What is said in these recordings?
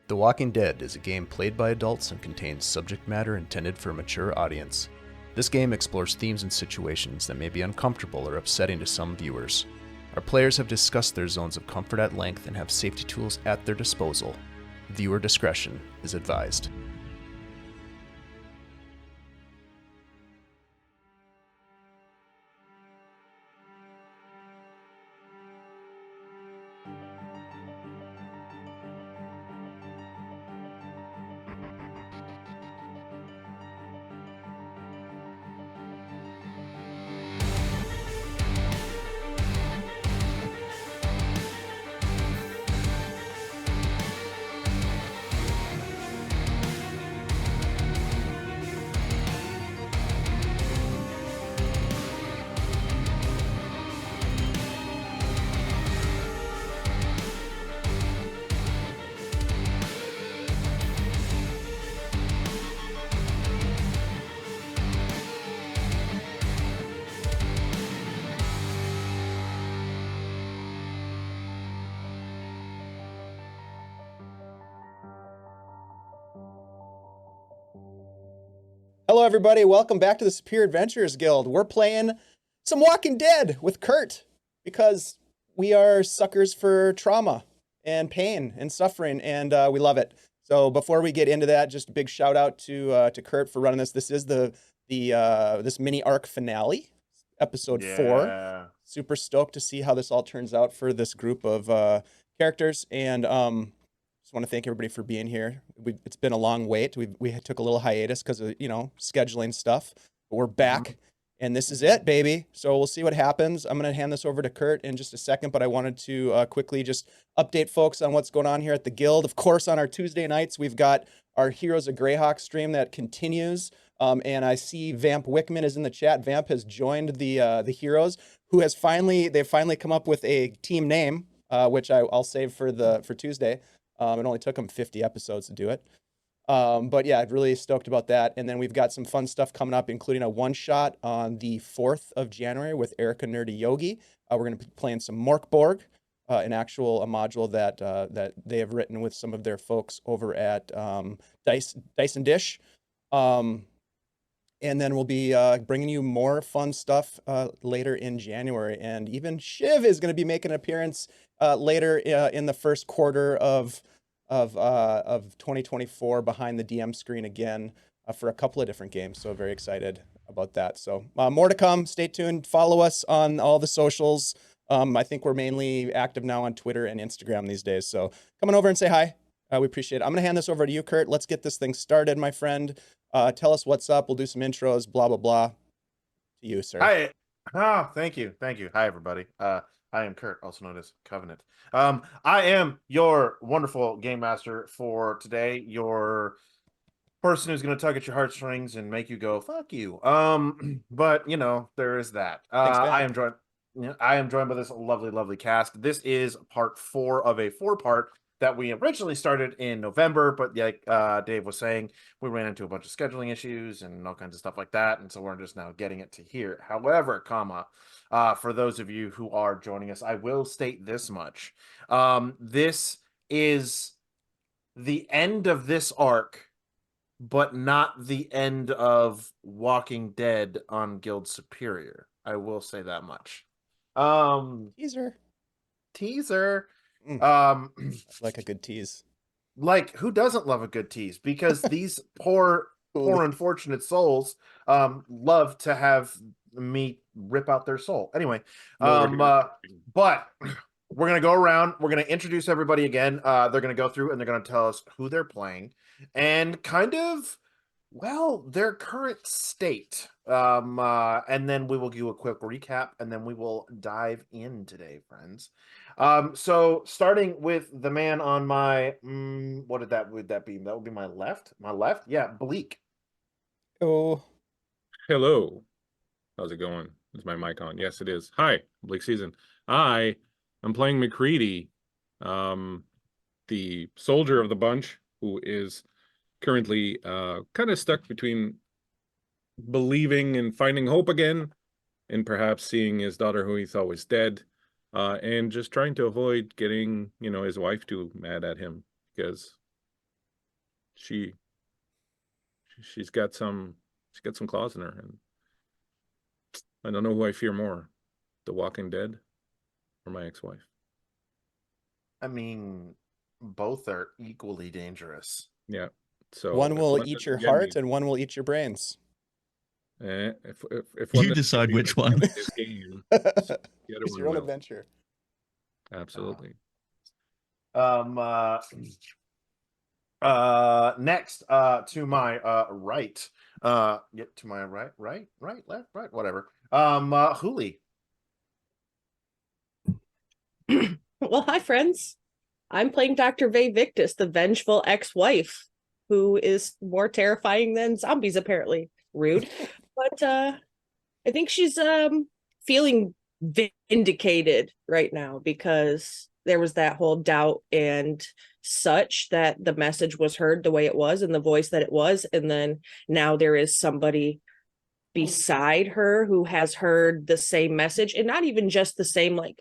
The Walking Dead is a game played by adults and contains subject matter intended for a mature audience. This game explores themes and situations that may be uncomfortable or upsetting to some viewers. Our players have discussed their zones of comfort at length and have safety tools at their disposal. Viewer discretion is advised. Hello, everybody. Welcome back to the Superior Adventurers Guild. We're playing some Walking Dead with Kurt because we are suckers for trauma and pain and suffering, and we love it. So before we get into that, just a big shout out to Kurt for running this. This is the this mini arc finale, episode 4. Yeah. Super stoked to see how this all turns out for this group of characters, and just want to thank everybody for being here. It's been a long wait. We took a little hiatus because of scheduling stuff, but we're back, and this is it, baby. So we'll see what happens. I'm gonna hand this over to Kurt in just a second, but I wanted to quickly just update folks on what's going on here at the Guild. Of course, on our Tuesday nights, we've got our Heroes of Greyhawk stream that continues. And I see Vamp Wickman is in the chat. Vamp has joined the Heroes, they've finally come up with a team name, which I'll save for Tuesday. It only took them 50 episodes to do it. But yeah, really stoked about that. And then we've got some fun stuff coming up, including a one-shot on the 4th of January with Erica Nerdy Yogi. We're going to be playing some Morkborg, a module that they have written with some of their folks over at Dice and Dish. And then we'll be bringing you more fun stuff later in January. And even Shiv is going to be making an appearance later in the first quarter of 2024 behind the DM screen again for a couple of different games. So very excited about that. So more to come. Stay tuned. Follow us on all the socials. I think we're mainly active now on Twitter and Instagram these days. So come on over and say hi. We appreciate it. I'm going to hand this over to you, Kurt. Let's get this thing started, my friend. Tell us what's up. We'll do some intros, blah, blah, blah. To you, sir. Hi. Thank you. Hi, everybody. I am Kurt, also known as KuVenet. I am your wonderful game master for today, your person who's going to tug at your heartstrings and make you go, fuck you. But, there is that. Thanks, man. I am joined by this lovely, lovely cast. This is part 4 of a 4-part that we originally started in November, but like Dave was saying, we ran into a bunch of scheduling issues and all kinds of stuff like that, and so we're just now getting it to here. However, for those of you who are joining us, I will state this much. This is the end of this arc, but not the end of Walking Dead on Guild Superior. I will say that much. Teaser. Like a good tease. Like, who doesn't love a good tease? Because these poor unfortunate souls love to have me rip out their soul. Anyway, but we're gonna go around. We're gonna introduce everybody again. They're gonna go through and they're gonna tell us who they're playing and kind of, their current state. And then we will do a quick recap, and then we will dive in today, friends. So starting with the man on my would that be? That would be my left. Yeah, Bleak. Oh, hello. How's it going? Is my mic on? Yes, it is. Hi, Bleak Season. I am playing McCready, the soldier of the bunch, who is currently kind of stuck between believing and finding hope again, and perhaps seeing his daughter, who he thought was dead, and just trying to avoid getting, his wife too mad at him, because she's got some claws in her, and I don't know who I fear more, The Walking Dead or my ex-wife. I mean, both are equally dangerous. Yeah. So One if will one eat your doesn't get me, heart and one will eat your brains. if one You doesn't decide get me which when I one. play this game, the other It's one your own will. adventure. Absolutely. Um, uh, Next, to my right, to my right, left, right, whatever. Huli. Well, hi, friends. I'm playing Dr. Vey Victus, the vengeful ex-wife, who is more terrifying than zombies, apparently. Rude. But I think she's feeling vindicated right now because there was that whole doubt and such that the message was heard the way it was and the voice that it was. And then now there is somebody beside her who has heard the same message, and not even just the same like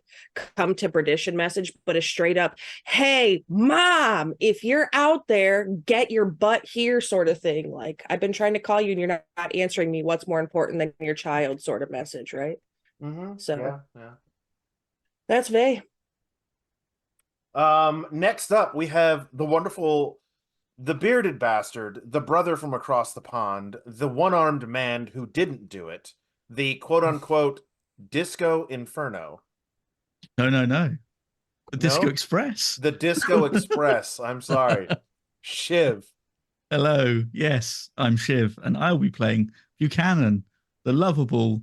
come to perdition message, but a straight up, hey mom, if you're out there, get your butt here sort of thing. Like, I've been trying to call you and you're not answering me. What's more important than your child sort of message, right? Mm-hmm. So Yeah. that's Vey. Next up, we have the bearded bastard, the brother from across the pond, the one-armed man who didn't do it, the quote-unquote Disco Inferno. No. The Disco No? Express. The Disco Express. I'm sorry. Shiv. Hello. Yes, I'm Shiv, and I'll be playing Buchanan, the lovable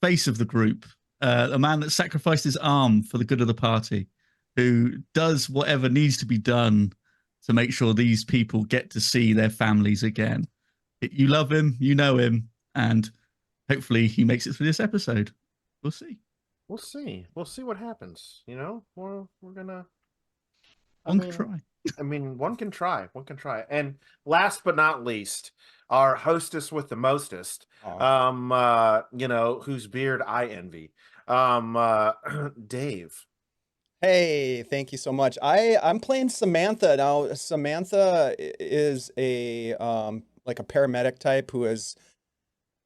face of the group, a man that sacrificed his arm for the good of the party, who does whatever needs to be done to make sure these people get to see their families again. You love him, you know him, and hopefully he makes it through this episode. We'll see. We'll see. We'll see what happens. You know, we're gonna. One can try. I mean, one can try. One can try. And last but not least, our hostess with the mostest. Whose beard I envy. Dave. Hey, thank you so much. I'm playing Samantha now. Samantha is a like a paramedic type who has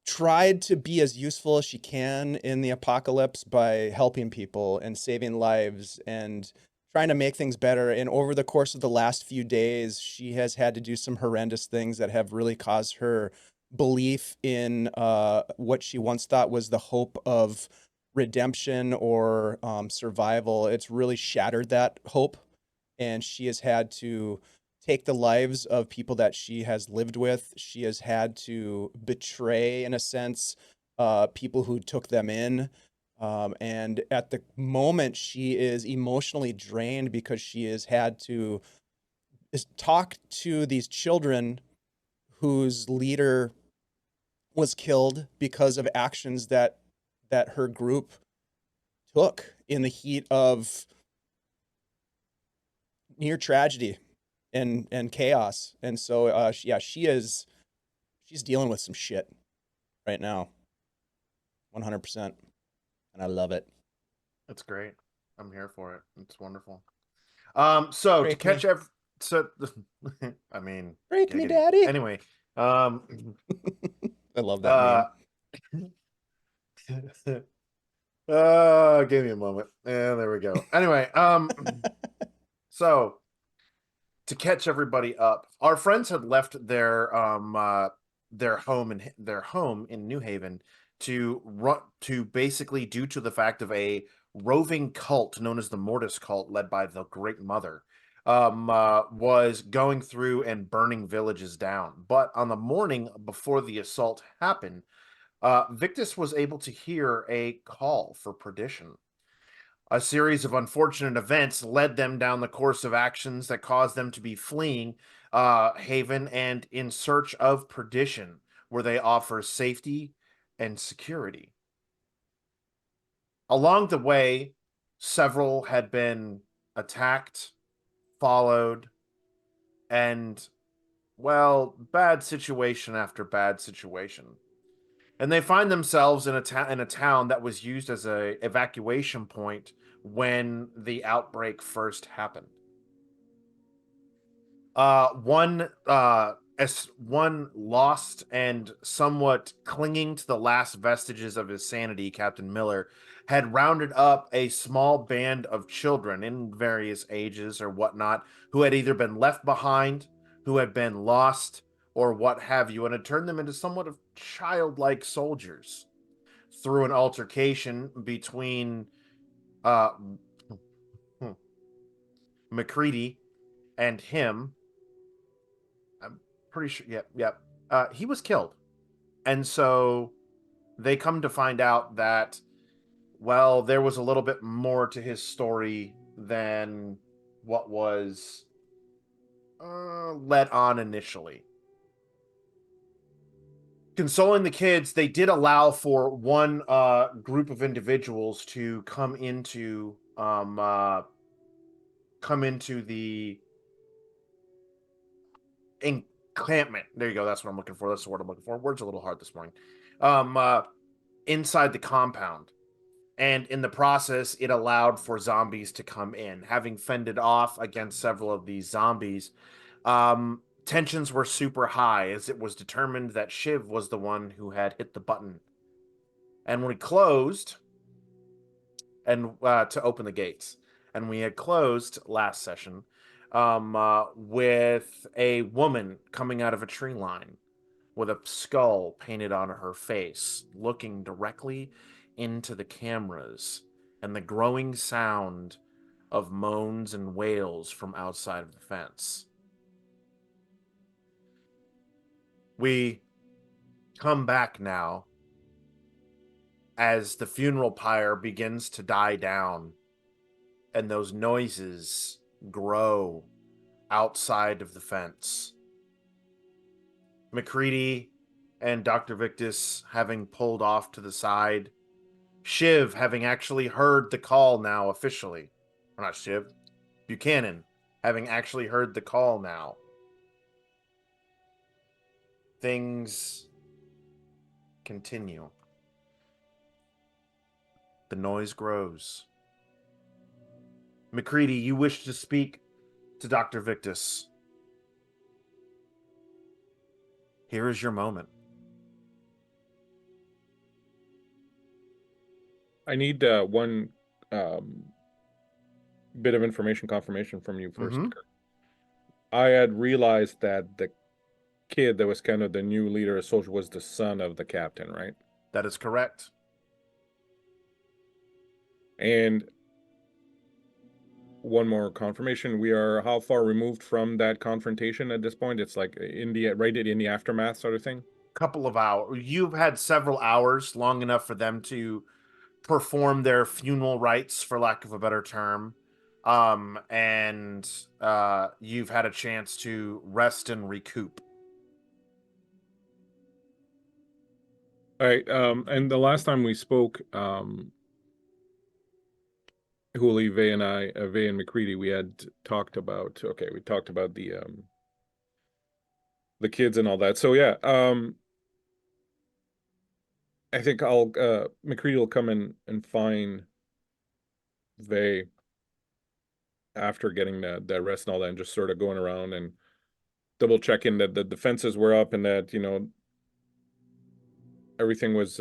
tried to be as useful as she can in the apocalypse by helping people and saving lives and trying to make things better. And over the course of the last few days, she has had to do some horrendous things that have really caused her belief in what she once thought was the hope of redemption or survival. It's really shattered that hope, and she has had to take the lives of people that she has lived with. She has had to betray, in a sense, people who took them in. And at the moment, she is emotionally drained because she has had to talk to these children whose leader was killed because of actions that her group took in the heat of near tragedy and chaos. And so she's dealing with some shit right now. 100%. And I love it. That's great. I'm here for it. It's wonderful. So Break to catch me. I mean, Break me, giggity. daddy. Anyway, I love that meme. Give me a moment. Yeah, there we go. Anyway, so to catch everybody up, our friends had left their home in New Haven to basically, due to the fact of a roving cult known as the Mortis cult, led by the Great Mother, was going through and burning villages down. But on the morning before the assault happened, Victus was able to hear a call for perdition. A series of unfortunate events led them down the course of actions that caused them to be fleeing Haven and in search of perdition, where they offer safety and security. Along the way, several had been attacked, followed, and, well, bad situation after bad situation. And they find themselves in a town that was used as a evacuation point when the outbreak first happened. One as one lost and somewhat clinging to the last vestiges of his sanity, Captain Miller had rounded up a small band of children in various ages or whatnot who had either been left behind, who had been lost, or what have you, and had turned them into somewhat of childlike soldiers through an altercation between uh, McCready and him. I'm pretty sure. Yep. He was killed. And so they come to find out that, well, there was a little bit more to his story than what was let on initially. Consoling the kids, they did allow for one group of individuals to come into the encampment. There you go. That's what I'm looking for. That's the word I'm looking for. Words are a little hard this morning. Inside the compound. And in the process, it allowed for zombies to come in. Having fended off against several of these zombies, tensions were super high as it was determined that Shiv was the one who had hit the button. And when we closed, and to open the gates, and we had closed last session with a woman coming out of a tree line with a skull painted on her face, looking directly into the cameras, and the growing sound of moans and wails from outside of the fence. We come back now as the funeral pyre begins to die down and those noises grow outside of the fence. McCready and Dr. Victus having pulled off to the side. Shiv having actually heard the call now officially. Or not Shiv. Buchanan having actually heard the call now. Things continue. The noise grows. McCready, you wish to speak to Dr. Victus. Here is your moment. I need one bit of information confirmation from you first. Mhm. I had realized that the kid that was kind of the new leader of soldier was the son of the captain, right? That is correct. And one more confirmation: we are how far removed from that confrontation at this point? It's like in the aftermath sort of thing. Couple of hours. You've had several hours, long enough for them to perform their funeral rites, for lack of a better term. And you've had a chance to rest and recoup. All right. And the last time we spoke, Hooli, Vay and I, Vay and McCready, we had talked about, we talked about the kids and all that. So yeah, I think McCready will come in and find Vay after getting that rest and all that, and just sort of going around and double checking that the defenses were up and that, everything was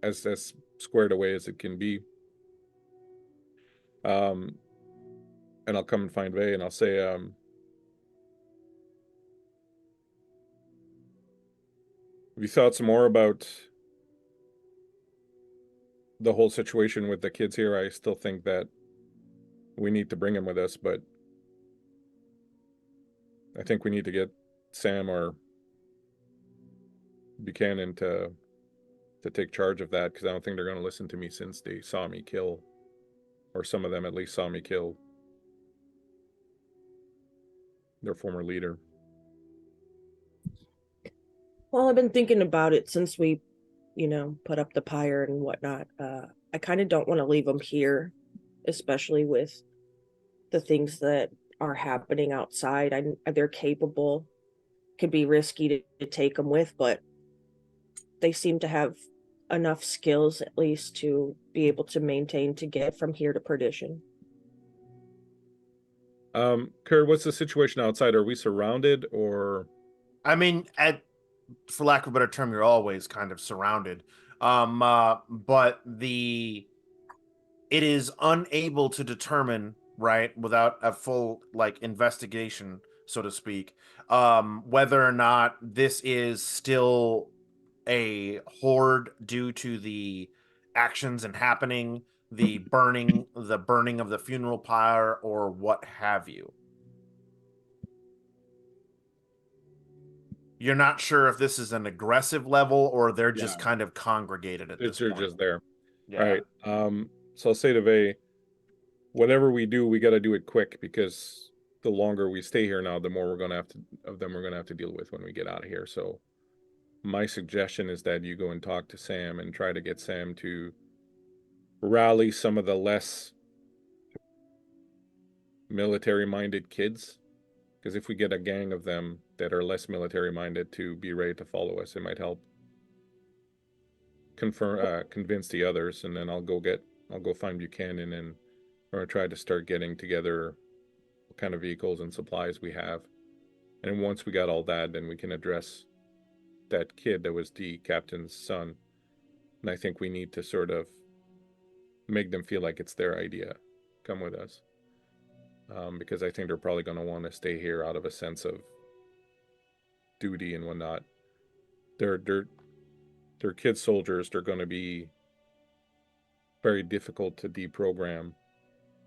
as squared away as it can be. And I'll come and find Vay and I'll say, have you thought some more about the whole situation with the kids here? I still think that we need to bring him with us, but I think we need to get Sam or Buchanan to take charge of that, because I don't think they're going to listen to me since they saw me kill, or some of them at least saw me kill their former leader. Well, I've been thinking about it since we, put up the pyre and whatnot. I kind of don't want to leave them here, especially with the things that are happening outside. They're capable. Could be risky to take them with, but they seem to have enough skills at least to be able to maintain to get from here to perdition. Kurt, what's the situation outside? Are we surrounded or? I mean, for lack of a better term, you're always kind of surrounded. But it is unable to determine, right, without a full like investigation, so to speak, whether or not this is still a horde due to the actions and happening, the burning of the funeral pyre, or what have you. You're not sure if this is an aggressive level or they're just Yeah. kind of congregated at this They're point. just there. Yeah. All right. So I'll say to Vay, whatever we do, we got to do it quick because the longer we stay here now, the more we're going to have to deal with when we get out of here. So my suggestion is that you go and talk to Sam and try to get Sam to rally some of the less military minded kids. Because if we get a gang of them that are less military minded to be ready to follow us, it might help convince the others. And then I'll go find Buchanan and we're gonna try to start getting together what kind of vehicles and supplies we have. And once we got all that, then we can address that kid that was the captain's son. And I think we need to sort of make them feel like it's their idea. Come with us. Because I think they're probably going to want to stay here out of a sense of duty and whatnot. They're kid soldiers. They're going to be very difficult to deprogram.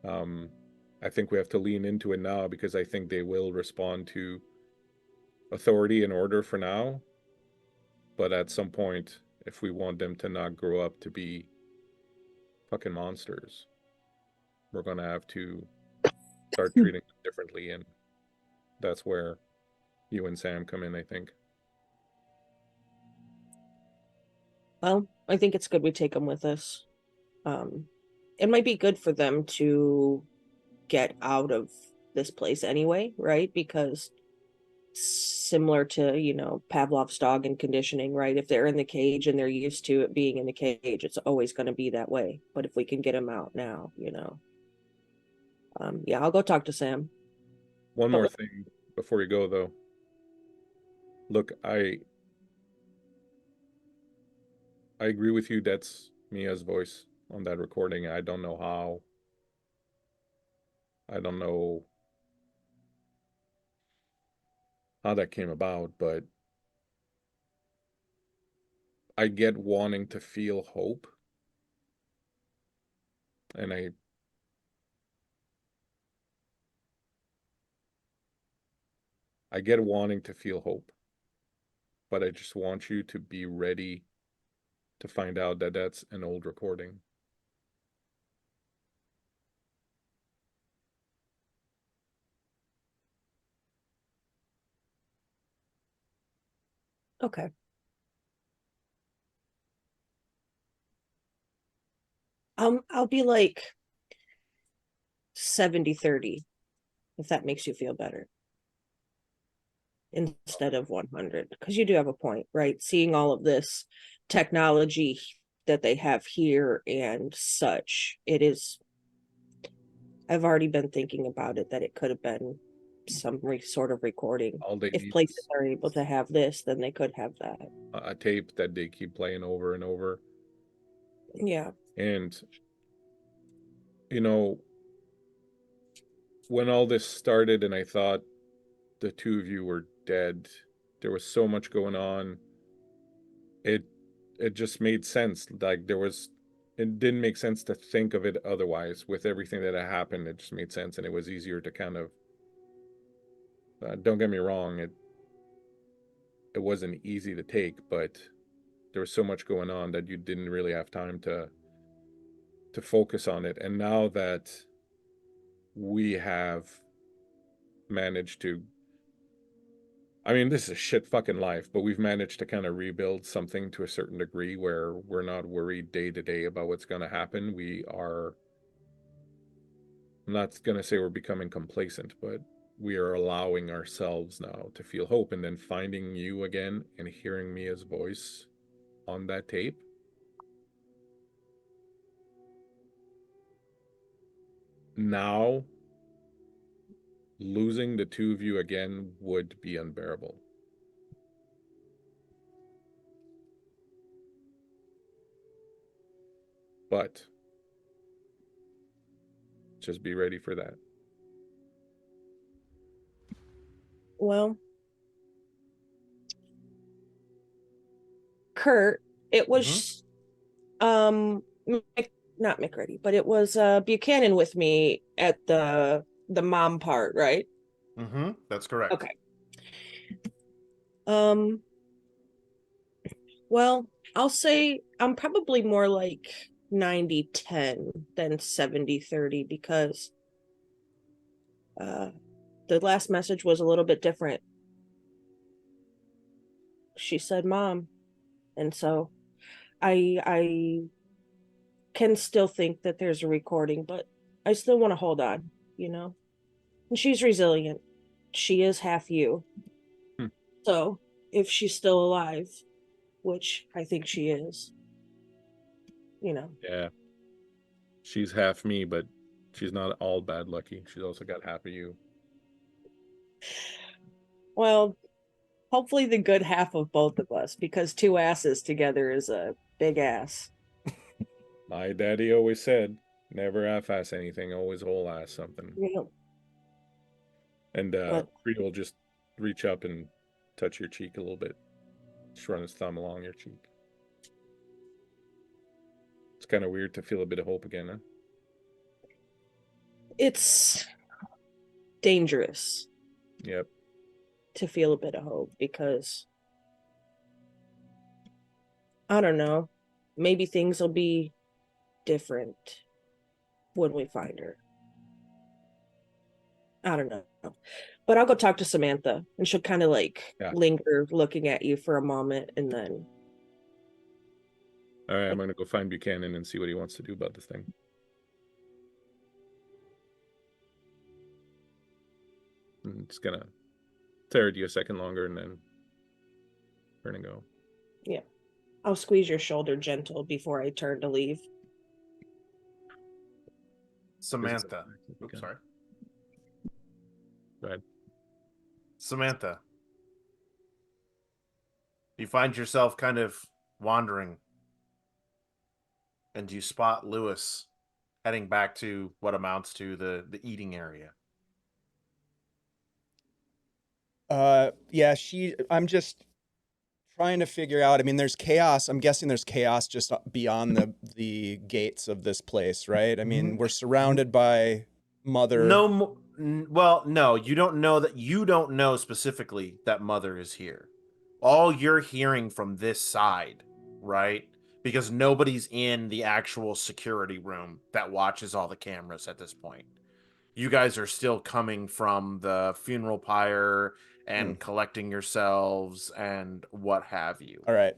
I think we have to lean into it now because I think they will respond to authority and order for now. But at some point, if we want them to not grow up to be fucking monsters, we're going to have to start treating them differently. And that's where you and Sam come in, I think. Well, I think it's good we take them with us. It might be good for them to get out of this place anyway, right? Because similar to, Pavlov's dog and conditioning, right? If they're in the cage and they're used to it being in the cage, it's always going to be that way. But if we can get them out now, yeah, I'll go talk to Sam. One more thing before you go, though. Look, I agree with you. That's Mia's voice on that recording. I don't know how. I don't know how that came about, but I get wanting to feel hope. And I get wanting to feel hope. But I just want you to be ready to find out that that's an old recording. Okay. I'll be like 70-30, if that makes you feel better, instead of 100, because you do have a point, right? Seeing all of this technology that they have here and such, I've already been thinking about it, that it could have been some sort of recording. All they If need places is are able to have this, then they could have that. a tape that they keep playing over and over. Yeah. And, when all this started and I thought the two of you were dead, there was so much going on. It just made sense. Like it didn't make sense to think of it otherwise. With everything that had happened, it just made sense, and it was easier to kind of. Don't get me wrong, it wasn't easy to take, but there was so much going on that you didn't really have time to focus on it. And now that we have managed to, I mean, this is a shit fucking life, but we've managed to kind of rebuild something to a certain degree where we're not worried day to day about what's going to happen. I'm not going to say we're becoming complacent, but we are allowing ourselves now to feel hope. And then finding you again and hearing Mia's voice on that tape. Now losing the two of you again would be unbearable. But just be ready for that. Well, Kurt, it was not McReady, but it was Buchanan with me at the mom part, right? That's correct. Okay. Well, I'll say I'm probably more like 90-10 than 70-30 because the last message was a little bit different. She said mom, and so I can still think that there's a recording, but I still want to hold on, you know. And she's resilient. She is half you. So if she's still alive, which I think she is, you know. Yeah. She's half me, but she's not all bad lucky. She's also got half of you. Well, hopefully the good half of both of us, because two asses together is a big ass. My daddy always said, never half-ass anything, always whole-ass something. Yeah. And Creed will just reach up and touch your cheek a little bit. Just run his thumb along your cheek. It's kind of weird to feel a bit of hope again, huh? It's dangerous. Yep. To feel a bit of hope because I don't know, maybe things will be different when we find her. I don't know, but I'll go talk to Samantha and she'll kind of like linger looking at you for a moment and then all right, I'm gonna go find Buchanan and see what he wants to do about this thing. I'm just gonna stare at you a second longer and then turn and go. Yeah, I'll squeeze your shoulder gentle before I turn to leave. Samantha. Oops, sorry. Go ahead. Samantha. You find yourself kind of wandering, and you spot Lewis heading back to what amounts to the eating area. Yeah, I'm just trying to figure out. I mean, there's chaos. I'm guessing there's chaos just beyond the gates of this place, right? I mean, we're surrounded by Mother. Well, no, you don't know that. You don't know specifically that Mother is here. All you're hearing from this side, right? Because nobody's in the actual security room that watches all the cameras at this point. You guys are still coming from the funeral pyre and collecting yourselves and what have you. All right.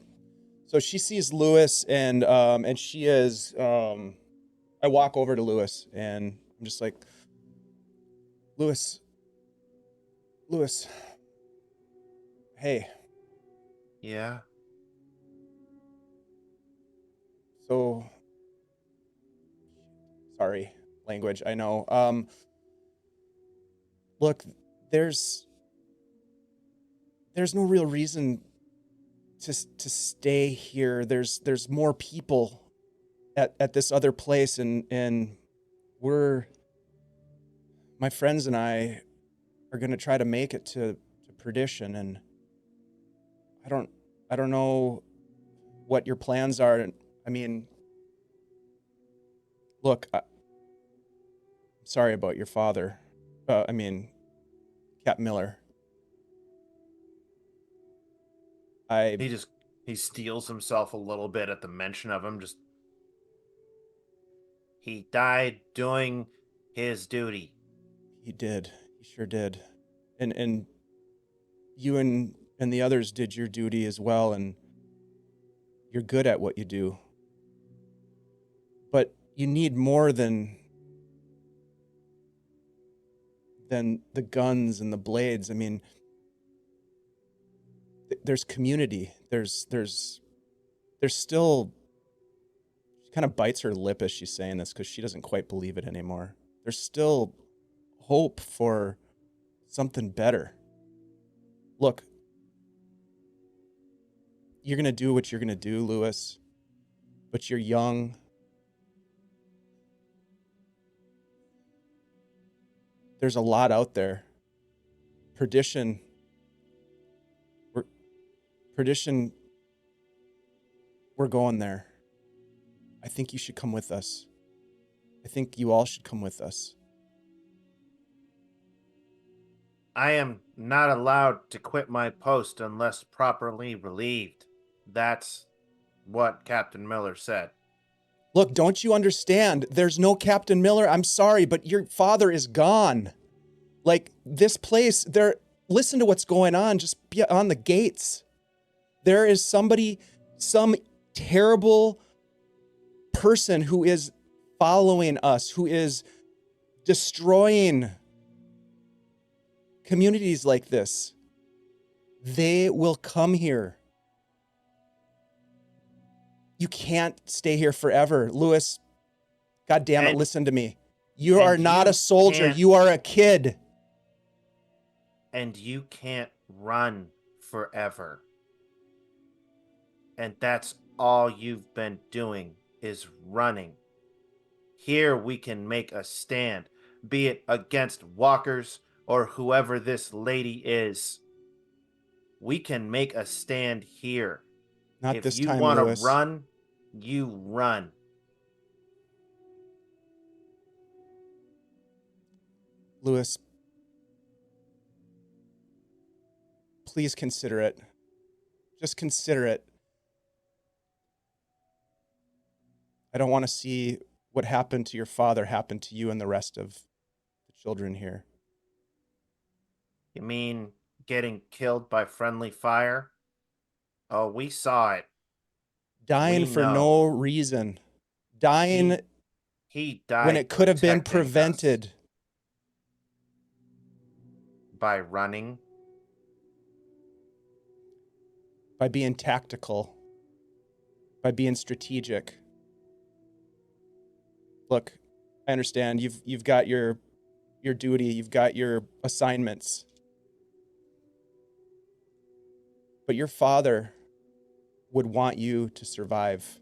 So she sees Lewis and she is I walk over to Lewis and I'm just like, Lewis, hey. Yeah. So sorry, language, I know. Look, there's no real reason to stay here. There's more people at this other place and my friends and I are going to try to make it to perdition, and I don't know what your plans are. I mean, look, I'm sorry about your father. I mean, Cap Miller. He steals himself a little bit at the mention of him. He died doing his duty. He did. He sure did. And you and the others did your duty as well, and you're good at what you do. But you need more than the guns and the blades. I mean, there's community. There's still, she kind of bites her lip as she's saying this because she doesn't quite believe it anymore. There's still hope for something better. Look, you're going to do what you're going to do, Lewis, but you're young. There's a lot out there. Perdition, we're going there. I think you should come with us. I think you all should come with us. I am not allowed to quit my post unless properly relieved. That's what Captain Miller said. Look, don't you understand? There's no Captain Miller. I'm sorry, but your father is gone. Like, this place, listen to what's going on just beyond the gates. There is somebody, some terrible person who is following us, who is destroying communities like this. They will come here. You can't stay here forever. Lewis, God damn it, listen to me. You are not a soldier. You are a kid. And you can't run forever. And that's all you've been doing is running. Here we can make a stand, be it against walkers or whoever this lady is. We can make a stand here. Not if this you time, want Lewis. to run, you run. Lewis, please consider it. Just consider it. I don't want to see what happened to your father happen to you and the rest of the children here. You mean getting killed by friendly fire? Oh, we saw it. Dying We for know. no reason. Dying He died when it could have been protecting us. prevented. By running? By being tactical. By being strategic. Look, I understand you've got your duty, you've got your assignments. But your father would want you to survive.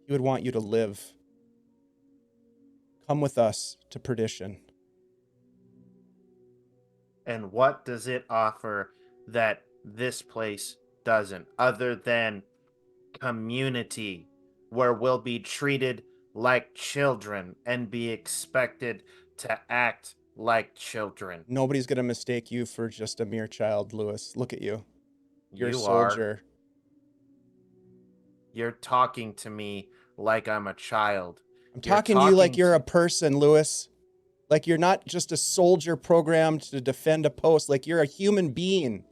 He would want you to live. Come with us to perdition. And what does it offer that this place doesn't, other than community, where we'll be treated like children and be expected to act like children? Nobody's going to mistake you for just a mere child, Lewis. Look at you. You're a You soldier. You're talking to me like I'm a child. I'm talking to you like you're a person, Lewis. Like you're not just a soldier programmed to defend a post. Like you're a human being.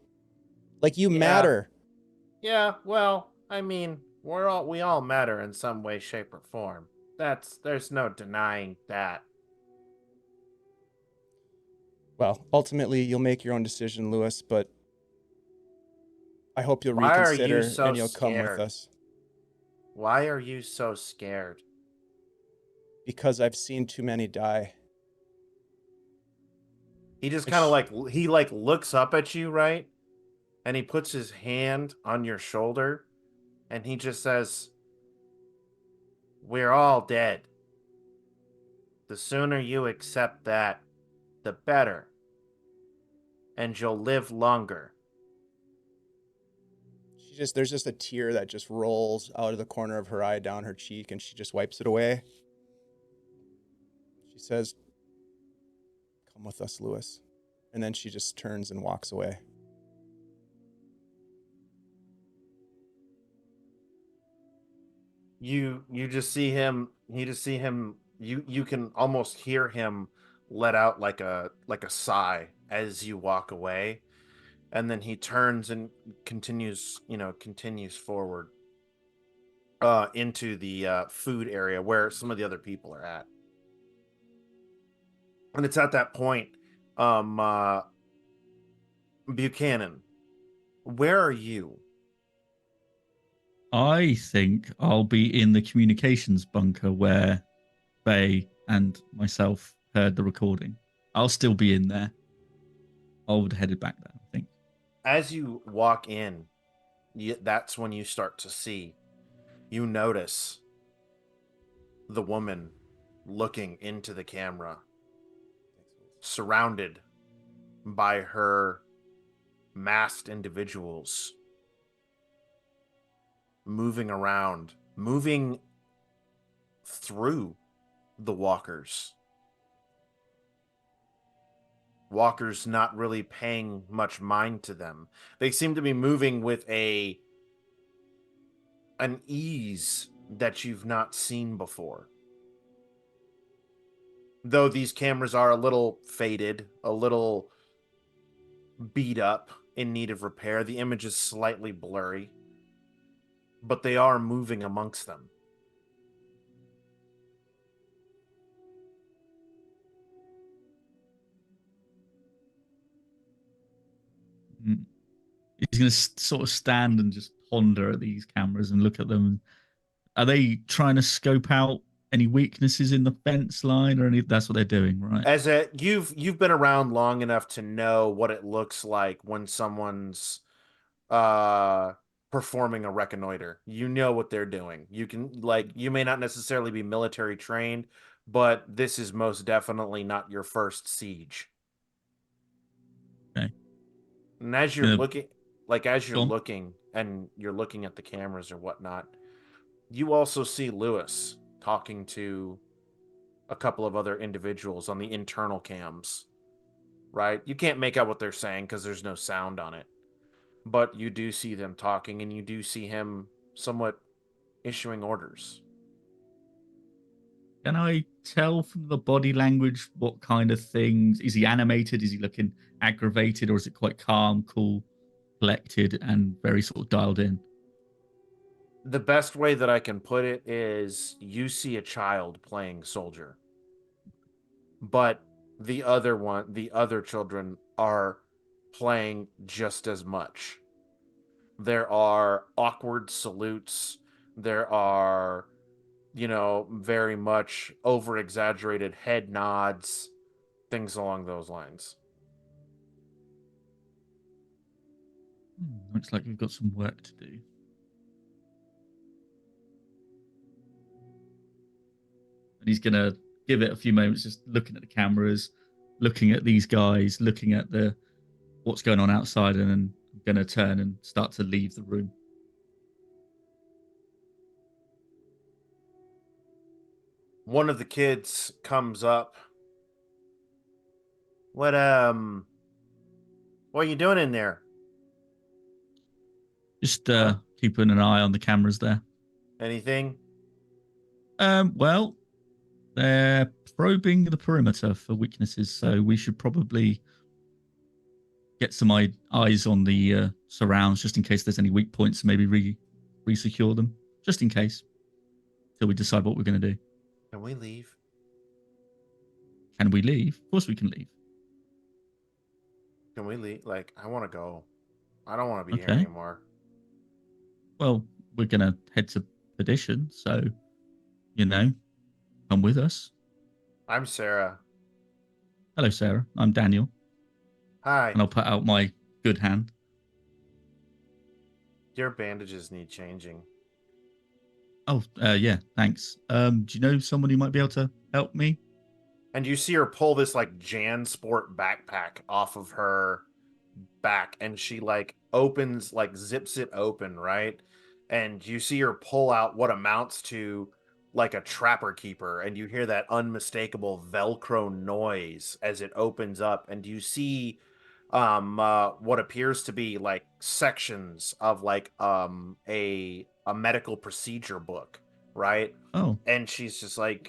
Like you matter. Yeah, well, I mean, we all matter in some way, shape, or form. There's no denying that. Well, ultimately, you'll make your own decision, Lewis, but I hope you'll Why are reconsider you so and you'll come with scared? us. Why are you so scared? Because I've seen too many die. He just kind of like looks up at you, right? And he puts his hand on your shoulder and he just says, "We're all dead. The sooner you accept that, the better. And you'll live longer." There's just a tear that just rolls out of the corner of her eye down her cheek, and she just wipes it away. She says, "Come with us, Lewis." And then she just turns and walks away. You just see him, you can almost hear him let out like a sigh as you walk away. And then he turns and continues forward into the food area where some of the other people are at. And it's at that point, Buchanan, where are you? I think I'll be in the communications bunker where Faye and myself heard the recording. I'll still be in there. I would have headed back there, I think. As you walk in, that's when you start to see. You notice the woman looking into the camera, surrounded by her masked individuals, moving around, moving through the walkers. Walkers not really paying much mind to them. They seem to be moving with an ease that you've not seen before. Though these cameras are a little faded, a little beat up, in need of repair, the image is slightly blurry, but they are moving amongst them. Mm. He's going to sort of stand and just ponder at these cameras and look at them. Are they trying to scope out any weaknesses in the fence line or any? That's what they're doing, right? As you've been around long enough to know what it looks like when someone's performing a reconnoiter. You know what they're doing. You can, like, you may not necessarily be military trained, but this is most definitely not your first siege. Okay. And as you're looking, and you're looking at the cameras or whatnot, you also see Lewis talking to a couple of other individuals on the internal cams, right? You can't make out what they're saying because there's no sound on it, but you do see them talking, and you do see him somewhat issuing orders. Can I tell from the body language what kind of things? Is he animated? Is he looking aggravated, or is it quite calm, cool, collected, and very sort of dialed in? The best way that I can put it is you see a child playing soldier, but the other children are playing just as much. There are awkward salutes. There are, very much over exaggerated head nods, things along those lines. Looks like we've got some work to do. And he's going to give it a few moments, just looking at the cameras, looking at these guys, looking at what's going on outside, and then going to turn and start to leave the room. One of the kids comes up. What are you doing in there? Just keeping an eye on the cameras there. Anything? Well, they're probing the perimeter for weaknesses, so we should probably get some eyes on the surrounds just in case there's any weak points. Maybe re-secure them, just in case, till we decide what we're going to do. Can we leave? Can we leave? Of course we can leave. Can we leave? Like, I want to go. I don't want to be here Okay. anymore. Well, we're going to head to Perdition, so, come with us. I'm Sarah. Hello, Sarah. I'm Daniel. Hi. And I'll put out my good hand. Your bandages need changing. Oh, yeah, thanks. Do you know someone who might be able to help me? And you see her pull this, like, JanSport backpack off of her back, and she, like, zips it open, right? And you see her pull out what amounts to, like, a trapper keeper, and you hear that unmistakable Velcro noise as it opens up, and you see what appears to be, like, sections of, like, a medical procedure book, right? Oh, And she's just like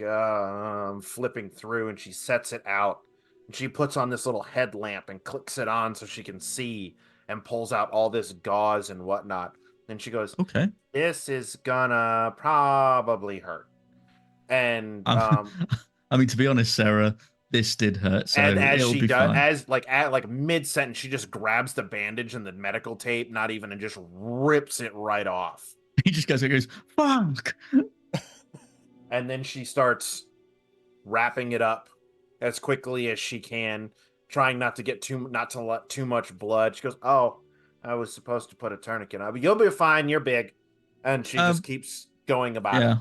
flipping through, and she sets it out, and she puts on this little headlamp and clicks it on so she can see, and pulls out all this gauze and whatnot. And she goes, okay. "This is gonna probably hurt." And I mean, to be honest, Sarah, this did hurt, so and as it'll she be does, fine. at mid sentence, she just grabs the bandage and the medical tape, not even, and just rips it right off. He just goes, fuck. And then she starts wrapping it up as quickly as she can, trying not to let too much blood. She goes, "Oh, I was supposed to put a tourniquet on, but you'll be fine. You're big," and she just keeps going about it. Yeah,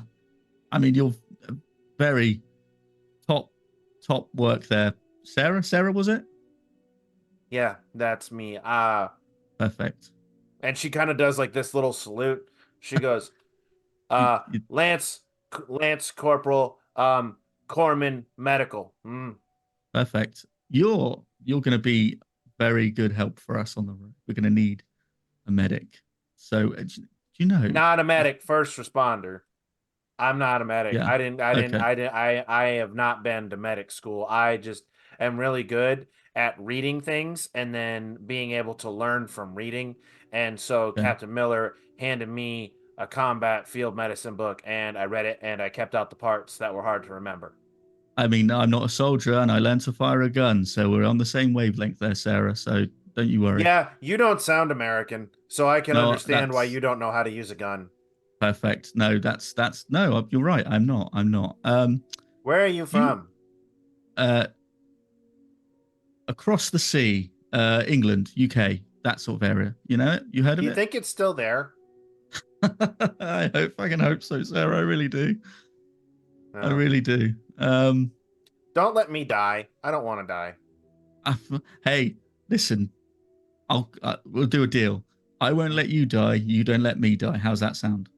I mean, you're very top work there, Sarah. Sarah, was it? Yeah, that's me. Perfect. And she kind of does like this little salute. She goes, You- Lance Corporal, Corman Medical. Perfect. You're going to be very good help for us on the road. We're going to need a medic. So, do you know? Not a medic, first responder. I'm not a medic. Yeah. I have not been to medic school. I just am really good at reading things and then being able to learn from reading. And so Captain Miller handed me a combat field medicine book, and I read it, and I kept out the parts that were hard to remember. I mean, I'm not a soldier, and I learned to fire a gun, so we're on the same wavelength there, Sarah. So don't you worry. Yeah, you don't sound American, so I can understand why that's you don't know how to use a gun. perfect. No, that's no. You're right. I'm not. Where are you from? Across the sea, England, UK, that sort of area. You know it? You heard Do of you it? think it's still there? I can hope so, Sarah. I really do. No. I really do. Don't let me die. I don't want to die. Hey, listen, we'll do a deal. I won't let you die. You don't let me die. How's that sound?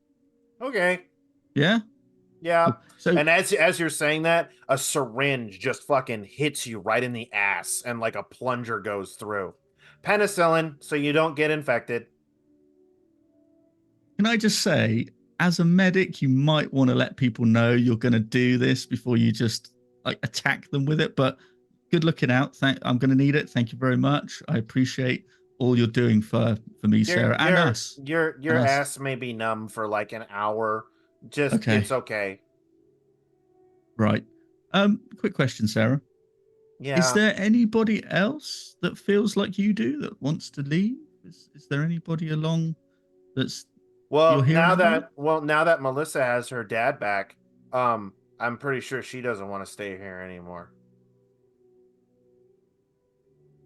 Okay. Yeah. Yeah. So, and as you're saying that, a syringe just fucking hits you right in the ass, and like a plunger goes through. Penicillin, so you don't get infected. can I just say, as a medic, you might want to let people know you're going to do this before you just like attack them with it. But good looking out. I'm going to need it. Thank you very much. I appreciate all you're doing for me, Sarah, and us. Your ass may be numb for like an hour. Just Okay. It's okay. Right. Quick question, Sarah. Yeah. Is there anybody else that feels like you do that wants to leave? Is there anybody along that's Well, you're hearing now that Melissa has her dad back, I'm pretty sure she doesn't want to stay here anymore.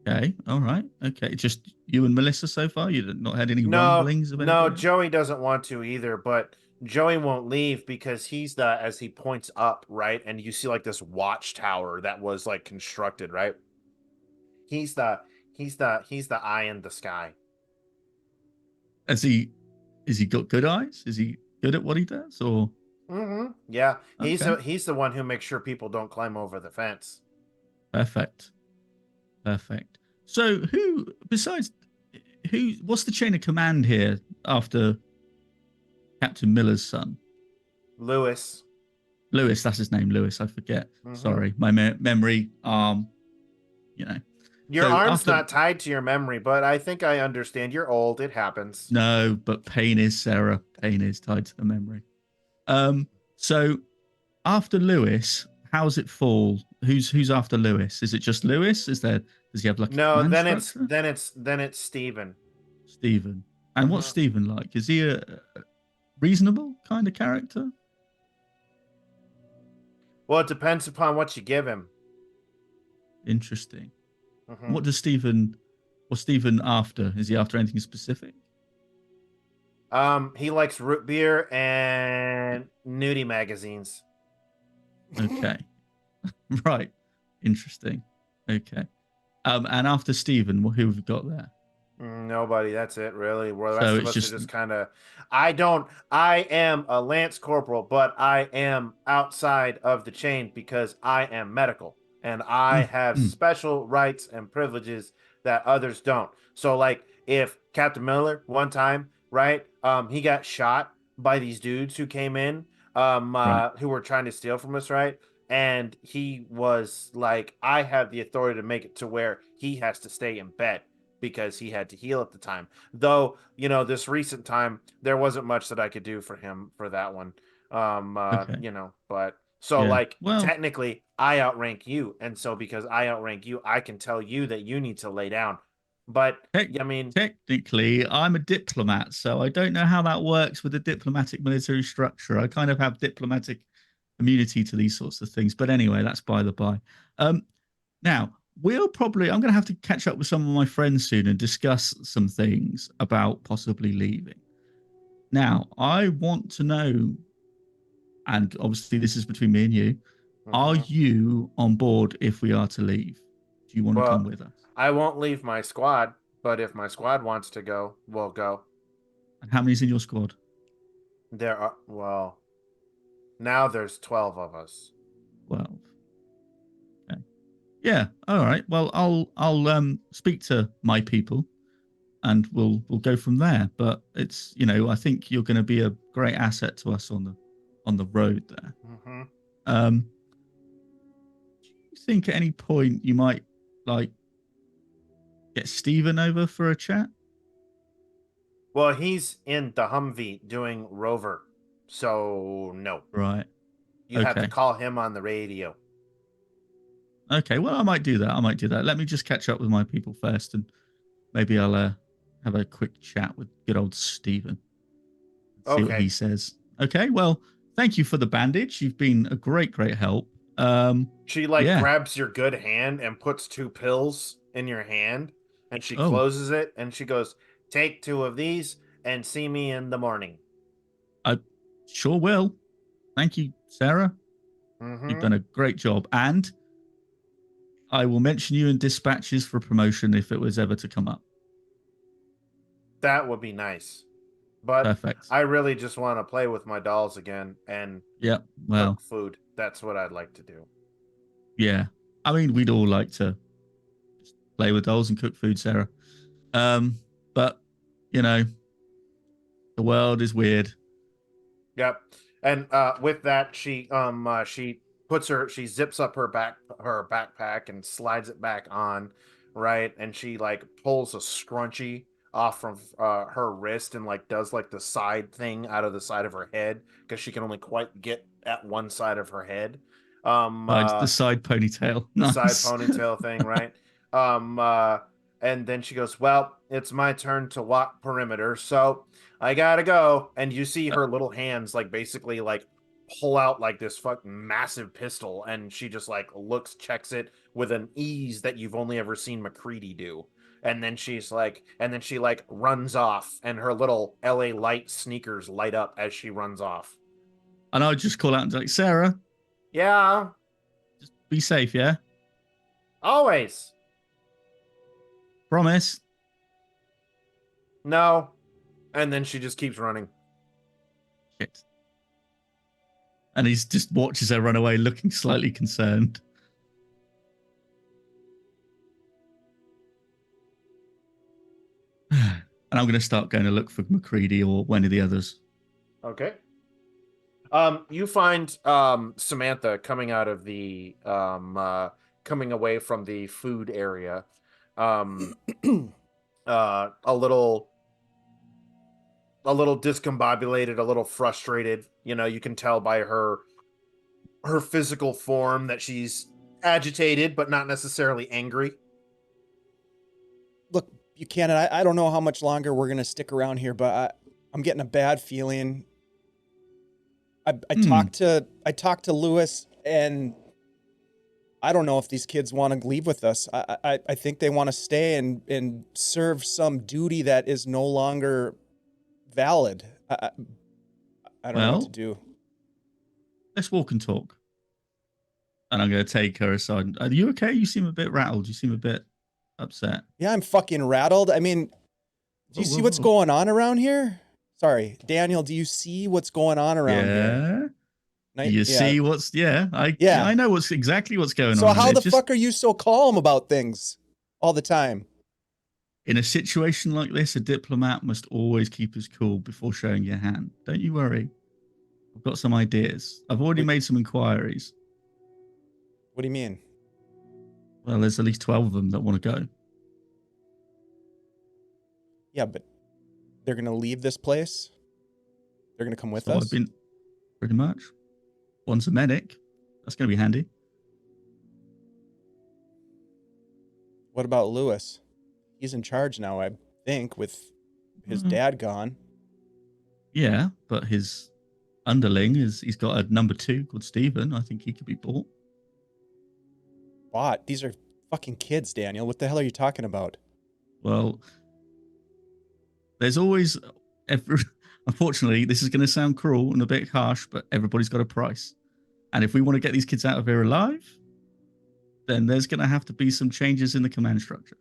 Okay, all right, okay. Just you and Melissa so far. You've not had any rumblings of anything? No, Joey doesn't want to either, but Joey won't leave because he's as he points up, right? And you see like this watchtower that was like constructed, right? He's the eye in the sky. Has he got good eyes? Is he good at what he does? Or yeah, okay. he's the one who makes sure people don't climb over the fence. Perfect. So what's the chain of command here after Captain Miller's son? Lewis, that's his name. Lewis, I forget. Sorry, my memory. Your arm's not tied to your memory, but I think I understand. You're old. It happens. No, but pain is, Sarah. Pain is tied to the memory. So after Lewis, how's it fall? Who's after Lewis? Is it just Lewis? Does he have like no? Then it's Stephen. Stephen. And what's Stephen like? Is he a reasonable kind of character? Well, it depends upon what you give him. Interesting. What's Stephen after? Is he after anything specific? He likes root beer and nudie magazines. Okay. Right. Interesting. Okay. And after Stephen, who have we got there? Nobody. That's it, really. Well, the rest of us are just kind of. I am a Lance Corporal, but I am outside of the chain because I am medical and I have special rights and privileges that others don't. So, like, if Captain Miller one time, right, he got shot by these dudes who came in, who were trying to steal from us, right? And he was like, I have the authority to make it to where he has to stay in bed because he had to heal at the time. Though, this recent time, there wasn't much that I could do for him for that one. But technically I outrank you. And so because I outrank you, I can tell you that you need to lay down. But technically I'm a diplomat, so I don't know how that works with the diplomatic military structure. I kind of have diplomatic immunity to these sorts of things. But anyway, that's by the by. Now, I'm going to have to catch up with some of my friends soon and discuss some things about possibly leaving. Now, I want to know, and obviously this is between me and you, are Mhm. you on board if we are to leave? Do you want to Well, come with us? I won't leave my squad, but if my squad wants to go, we'll go. And how many's in your squad? There are, well, now there's 12 of us. 12. Okay. Yeah. All right. Well, I'll speak to my people, and we'll go from there. But it's, I think you're going to be a great asset to us on the road there. Mm-hmm. Do you think at any point you might like get Steven over for a chat? Well, he's in the Humvee doing Rover, so no. Right. You have to Okay. call him on the radio. Okay. Well, I might do that. Let me just catch up with my people first, and maybe I'll have a quick chat with good old Steven. See what Okay. he says. Okay. Well, thank you for the bandage. You've been a great help. She Yeah. grabs your good hand and puts 2 pills in your hand, and she Oh. closes it and she goes, "Take 2 of these and see me in the morning." I sure will. Thank you, Sarah. Mm-hmm. You've done a great job. And I will mention you in dispatches for promotion if it was ever to come up. That would be nice. But Perfect. I really just want to play with my dolls again and Well, cook food. That's what I'd like to do. yeah. I mean, we'd all like to just play with dolls and cook food, Sarah. But the world is weird. Yep. And with that, she zips up her backpack and slides it back on, right? And she pulls a scrunchie off from her wrist and does the side thing out of the side of her head because she can only quite get at one side of her head. The side ponytail. The Nice. side ponytail thing, right? And then she goes, "Well, it's my turn to walk perimeter, so I gotta go." And you see her little hands basically pull out this fucking massive pistol, and she just looks, checks it with an ease that you've only ever seen McCready do. And then she runs off, and her little LA Light sneakers light up as she runs off. And I'll just call out and be like, Sarah, Yeah, just be safe, yeah? always. Promise. No. And then she just keeps running. Shit. And he just watches her run away, looking slightly concerned. And I'm going to start going to look for McCready or one of the others. Okay. You find Samantha coming out of the coming away from the food area. A little discombobulated, a little frustrated. You can tell by her physical form that she's agitated, but not necessarily angry. Look, Buchanan, I don't know how much longer we're gonna stick around here, but I'm getting a bad feeling. I talked to Lewis, and I don't know if these kids want to leave with us. I think they want to stay and serve some duty that is no longer valid. I don't know what to do. Let's walk and talk. And I'm going to take her aside. Are you okay? You seem a bit rattled. You seem a bit upset. Yeah, I'm fucking rattled. I mean, do you see what's going on around here? Sorry, Daniel, do you see what's going on around here? You see what's... I know exactly what's going on. So how the fuck are you so calm about things all the time? In a situation like this, a diplomat must always keep his cool before showing your hand. Don't you worry. I've got some ideas. I've already made some inquiries. What do you mean? Well, there's at least 12 of them that want to go. Yeah, but they're going to leave this place? They're going to come with us? I've been... Pretty much. One's a medic. That's going to be handy. What about Lewis? He's in charge now, I think, with his dad gone. Yeah, but his underling he's got a number 2 called Steven. I think he could be bought. Bought? These are Fucking kids, Daniel. What the hell are you talking about? Well, there's always unfortunately, this is going to sound cruel and a bit harsh, but everybody's got a price. And if we want to get these kids out of here alive, then there's going to have to be some changes in the command structure.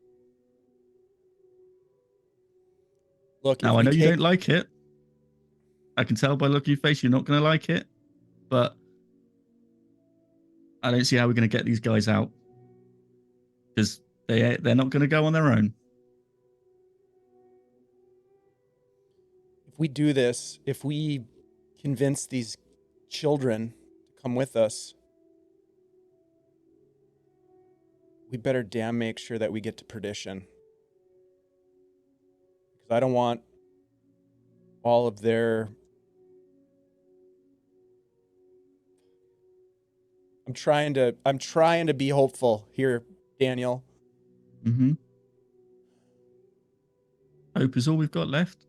Look, Now, I know you don't like it. I can tell by the look of your face you're not going to like it, but I don't see how we're going to get these guys out because they're not going to go on their own. If we do this, if we convince these children to come with us, we better damn make sure that we get to perdition. Because I don't want all of their... I'm trying to be hopeful here, Daniel. Mm-hmm. Hope is all we've got left.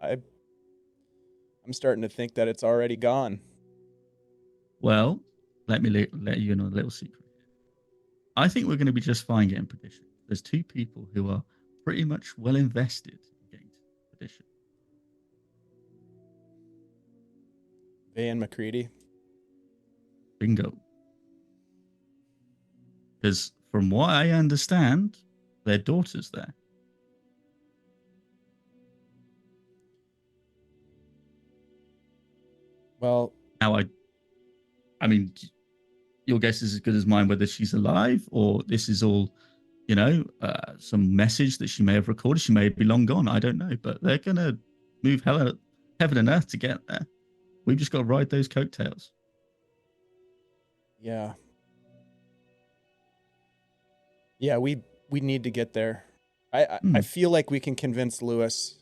I'm starting to think that it's already gone. Well, let me let you in on a little secret. I think we're going to be just fine getting perdition. There's two people who are pretty much well invested in getting perdition. Vay and McCready. Bingo. Because from what I understand, their daughter's there. Well, Now, I mean, your guess is as good as mine whether she's alive or this is all, some message that she may have recorded. She may be long gone. I don't know, but they're going to move heaven and earth to get there. We've just got to ride those coattails. yeah. Yeah, we need to get there. I feel like we can convince Lewis.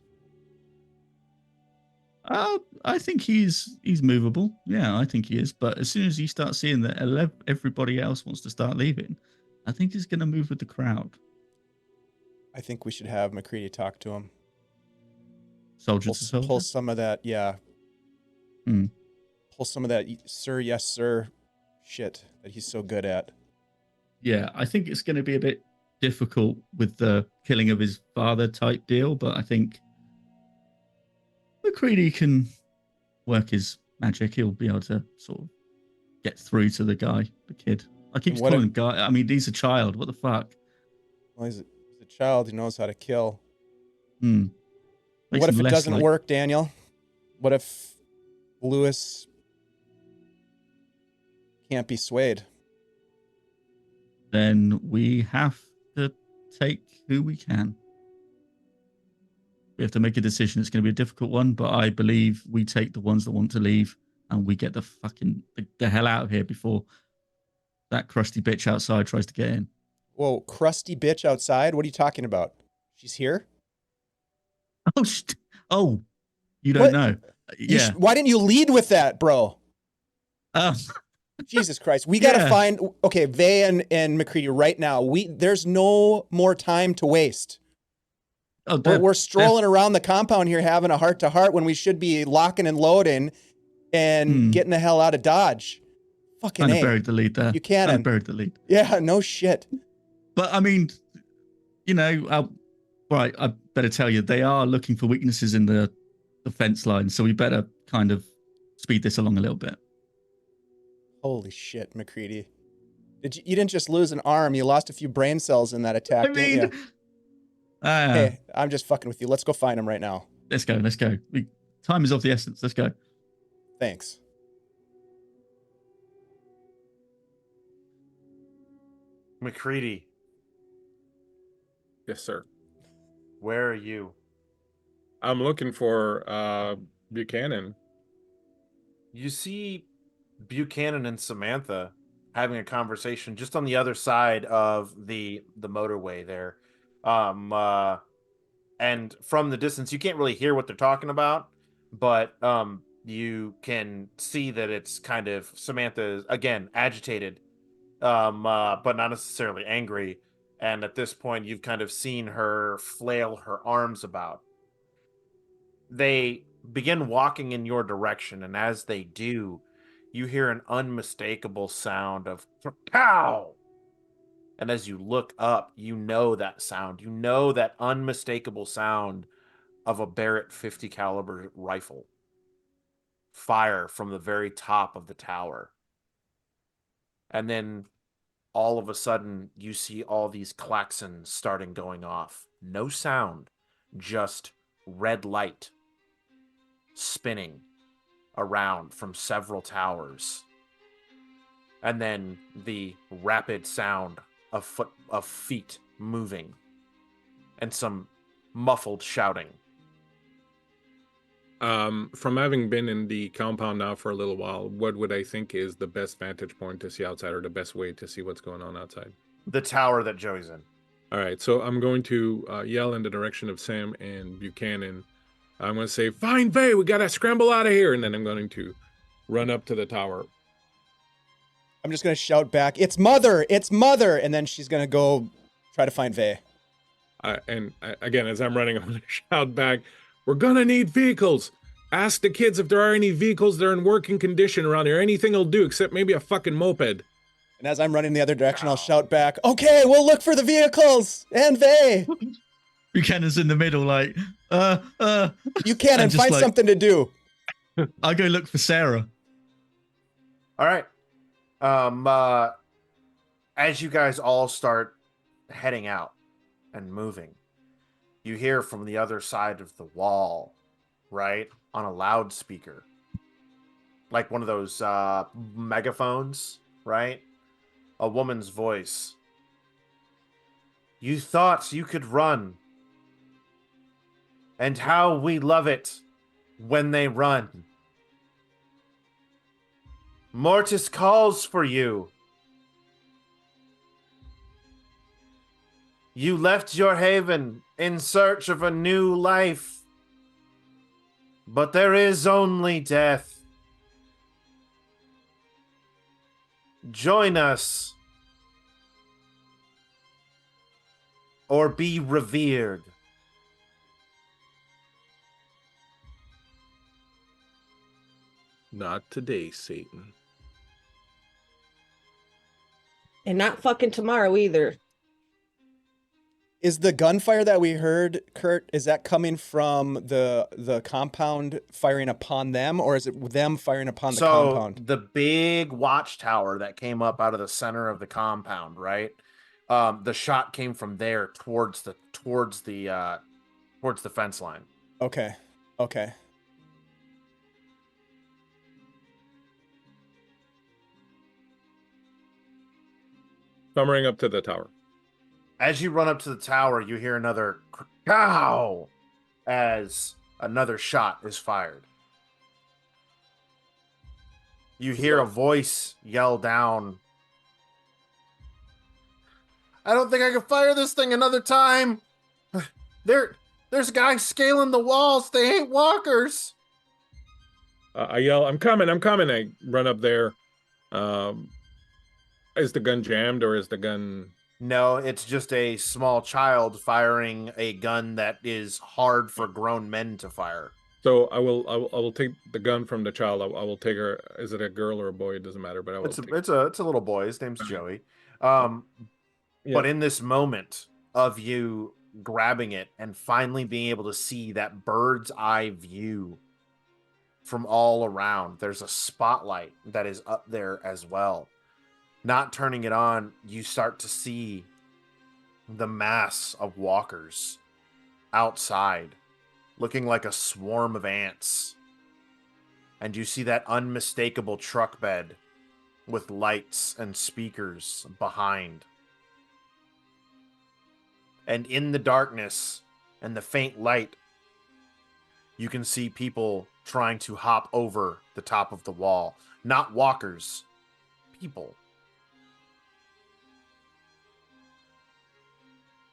I think he's movable. Yeah, I think he is. But as soon as you start seeing that everybody else wants to start leaving, I think he's going to move with the crowd. I think we should have McCready talk to him. Soldier to soldier? Pull some of that, yeah. Hmm. Pull some of that sir, yes, sir shit that he's so good at. Yeah, I think it's going to be a bit difficult with the killing of his father type deal, but I think McCready can work his magic. He'll be able to sort of get through to the guy, the kid. I keep calling him guy. I mean, he's a child. What the fuck? Well, he's a child who knows how to kill. What if it doesn't work, Daniel? What if Lewis can't be swayed? Then we have to take who we can. We have to make a decision. It's going to be a difficult one, but I believe we take the ones that want to leave and we get the hell out of here before that crusty bitch outside tries to get in. Whoa, crusty bitch outside? What are you talking about? She's here? Oh, you don't know. Yeah. Why didn't you lead with that, bro? Jesus Christ. We got to find, okay, Vay and McCready right now. There's no more time to waste. Oh, we're strolling around the compound here having a heart-to-heart when we should be locking and loading and getting the hell out of Dodge. Fucking kind of buried the lead there. You can't. Kind of buried the lead. Yeah, no shit. But I mean, right, I better tell you, they are looking for weaknesses in the fence line, so we better kind of speed this along a little bit. Holy shit, McCready. You didn't just lose an arm, you lost a few brain cells in that attack, didn't you? Hey, I'm just fucking with you. Let's go find him right now. Let's go. Time is of the essence. Let's go. Thanks. McCready. Yes, sir. Where are you? I'm looking for Buchanan. You see Buchanan and Samantha having a conversation just on the other side of the motorway there. And from the distance, you can't really hear what they're talking about, but you can see that it's kind of Samantha, again, agitated, but not necessarily angry. And at this point, you've kind of seen her flail her arms about. They begin walking in your direction, and as they do, you hear an unmistakable sound of cow. And as you look up, you know that sound. You know that unmistakable sound of a Barrett 50 caliber rifle. Fire from the very top of the tower. And then all of a sudden, you see all these klaxons starting going off. No sound, just red light spinning around from several towers. And then the rapid sound of feet moving and some muffled shouting. From having been in the compound now for a little while, what would I think is the best vantage point to see outside, or the best way to see what's going on outside? The tower that Joey's in. All right, so I'm going to yell in the direction of Sam and Buchanan. I'm going to say, "Find Vay, we got to scramble out of here." And then I'm going to run up to the tower. I'm just gonna shout back, "It's Mother! It's Mother!" And then she's gonna go try to find Vay. Again, as I'm running, I'm going to shout back, "We're going to need vehicles. Ask the kids if there are any vehicles that are in working condition around here. Anything will do, except maybe a fucking moped." And as I'm running the other direction, I'll shout back, "Okay, we'll look for the vehicles and Vay." Buchanan's in the middle, like, You can and just find like- something to do. I go look for Sarah. All right. As you guys all start heading out and moving, you hear from the other side of the wall, right, on a loudspeaker, like one of those megaphones, right? A woman's voice. "You thought you could run, and how we love it when they run. Mortis calls for you. You left your haven in search of a new life, but there is only death. Join us, or be revered." Not today, Satan. And not fucking tomorrow either. Is the gunfire that we heard, Kurt, is that coming from the compound firing upon them, or is it them firing upon the compound? The big watchtower that came up out of the center of the compound, right? The shot came from there towards the fence line. Okay. I'm running up to the tower. As you run up to the tower, you hear another cow as another shot is fired. You hear a voice yell down, "I don't think I can fire this thing another time. There's guys scaling the walls. They ain't walkers." I yell, I'm coming. I run up there. Is the gun jammed, or is the gun... No, it's just a small child firing a gun that is hard for grown men to fire. So I will take the gun from the child. I will take her. Is it a girl or a boy? It doesn't matter. But I will. It's a little boy. His name's Joey. But in this moment of you grabbing it and finally being able to see that bird's eye view from all around, there's a spotlight that is up there as well. Not turning it on, you start to see the mass of walkers outside, looking like a swarm of ants. And you see that unmistakable truck bed with lights and speakers behind. And in the darkness and the faint light, you can see people trying to hop over the top of the wall. Not walkers, people.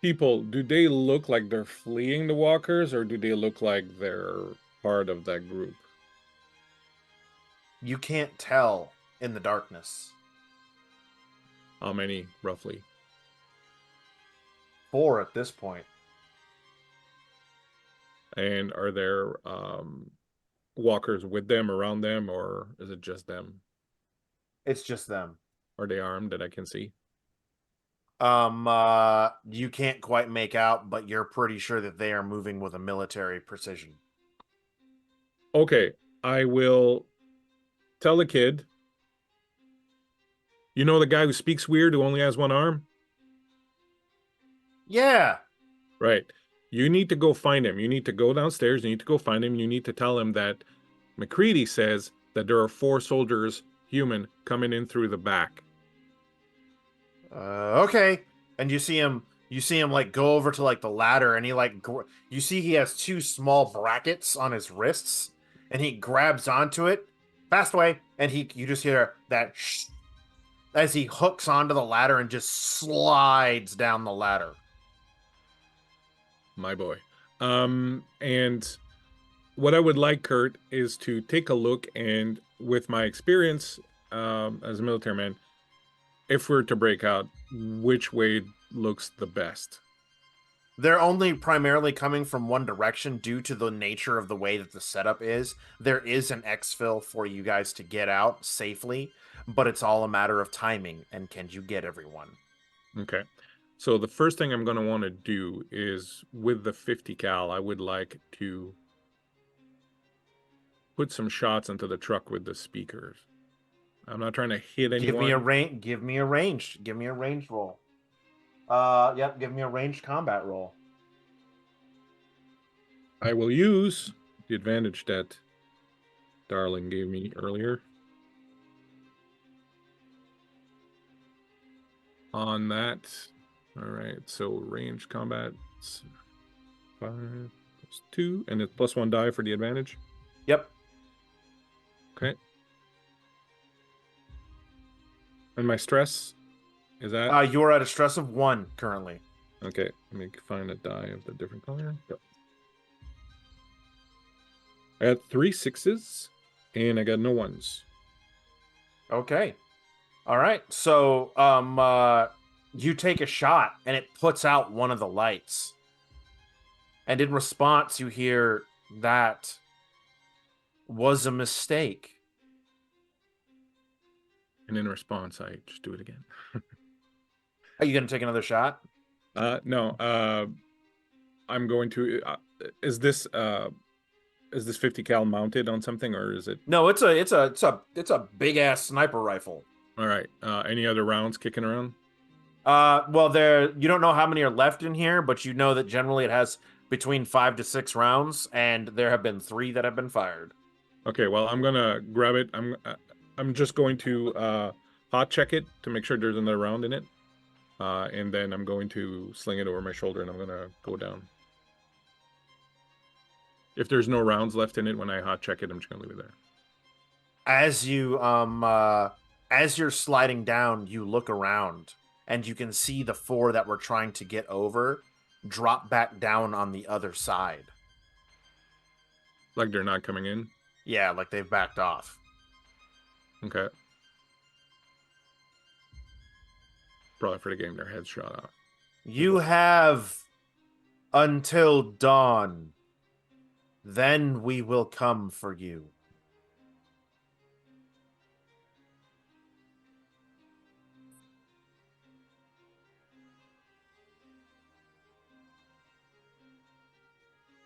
People, do they look like they're fleeing the walkers, or do they look like they're part of that group? You can't tell in the darkness. How many, roughly? 4 at this point. And are there walkers with them, around them, or is it just them? It's just them. Are they armed that I can see? You can't quite make out, but you're pretty sure that they are moving with a military precision. Okay, I will tell the kid. You know the guy who speaks weird who only has one arm? Yeah. Right. You need to go find him. You need to go downstairs. You need to go find him. You need to tell him that McCready says that there are 4 soldiers, human, coming in through the back. Okay. And you see him like go over to like the ladder, and he like you see he has 2 small brackets on his wrists, and he grabs onto it fast away, and you just hear that shh as he hooks onto the ladder and just slides down the ladder. My boy. And what I would like, Kurt, is to take a look, and with my experience as a military man, if we're to break out, which way looks the best? They're only primarily coming from one direction due to the nature of the way that the setup is. There is an exfil for you guys to get out safely, but it's all a matter of timing and can you get everyone? Okay. So the first thing I'm going to want to do is with the 50 cal, I would like to put some shots into the truck with the speakers. I'm not trying to hit anyone. Give me a range roll. Yep, give me a ranged combat roll. I will use the advantage that Darling gave me earlier. On that. All right, so range combat 5 plus 2, and it's plus 1 die for the advantage. Yep. Okay. And my stress is that? You are at a stress of 1 currently. Okay, let me find a die of the different color. Yep. I got 3 6s, and I got no 1s. Okay. All right. So, you take a shot, and it puts out one of the lights. And in response, you hear that was a mistake. And in response, I just do it again. Are you going to take another shot? No. I'm going to. Is this 50 cal mounted on something, or is it? No, it's a big ass sniper rifle. All right. Any other rounds kicking around? Well, you don't know how many are left in here, but you know that generally it has between 5 to 6 rounds, and there have been 3 that have been fired. Okay, well, I'm gonna grab it. I'm just going to hot check it to make sure there's another round in it, and then I'm going to sling it over my shoulder, and I'm gonna go down. If there's no rounds left in it when I hot check it, I'm just gonna leave it there. As you're sliding down, you look around, and you can see the 4 that were trying to get over drop back down on the other side. Like they're not coming in? Yeah, like they've backed off. Okay. Probably for the game, their heads shot off. You have until dawn. Then we will come for you.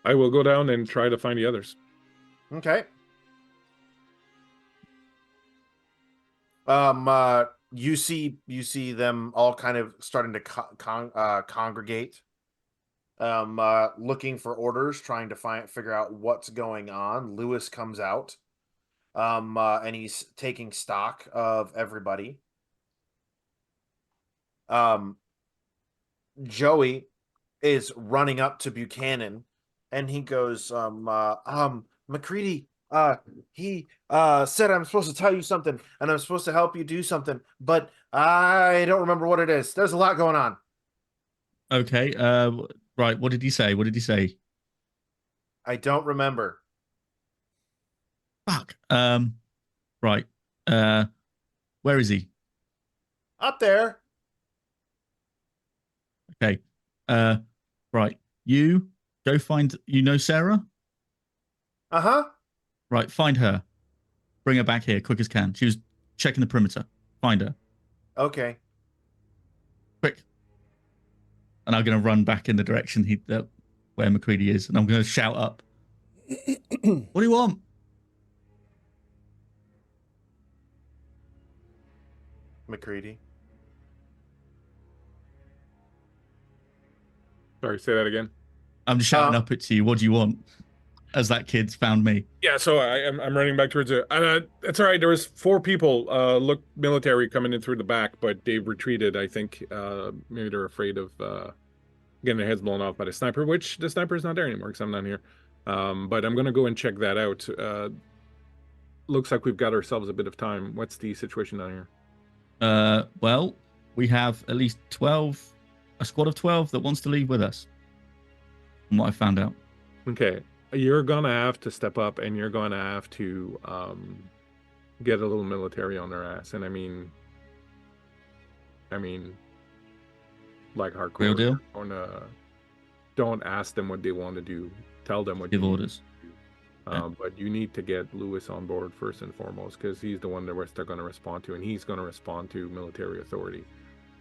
I will go down and try to find the others. Okay. You see them all kind of starting to congregate, looking for orders, trying to figure out what's going on. Lewis comes out, and he's taking stock of everybody. Joey is running up to Buchanan, and he goes, McCready, he said I'm supposed to tell you something, and I'm supposed to help you do something, but I don't remember what it is. There's a lot going on. Okay. Right. What did he say? What did he say? I don't remember. Fuck. Right. Where is he? Up there. Okay. Right. You go find. You know Sarah? Uh-huh. Right. Find her. Bring her back here, quick as can. She was checking the perimeter. Find her. Okay. Quick. And I'm going to run back in the direction where McCready is, and I'm going to shout up. What do you want? McCready. Sorry, say that again. I'm just shouting up it to you. What do you want? As that kid's found me. Yeah, so I'm running back towards it. It's all right. There was 4 people, look military coming in through the back, but they retreated. I think maybe they're afraid of getting their heads blown off by the sniper, which the sniper's not there anymore because I'm not here. But I'm gonna go and check that out. Looks like we've got ourselves a bit of time. What's the situation down here? Well, we have at least a squad of 12 that wants to leave with us. From what I found out. Okay. You're gonna have to step up, and you're gonna have to get a little military on their ass. And I mean, like hardcore. Real deal. Don't ask them what they want to do. Tell them what Give you orders. need to do. But you need to get Lewis on board first and foremost, because he's the one that they're going to respond to, and he's going to respond to military authority.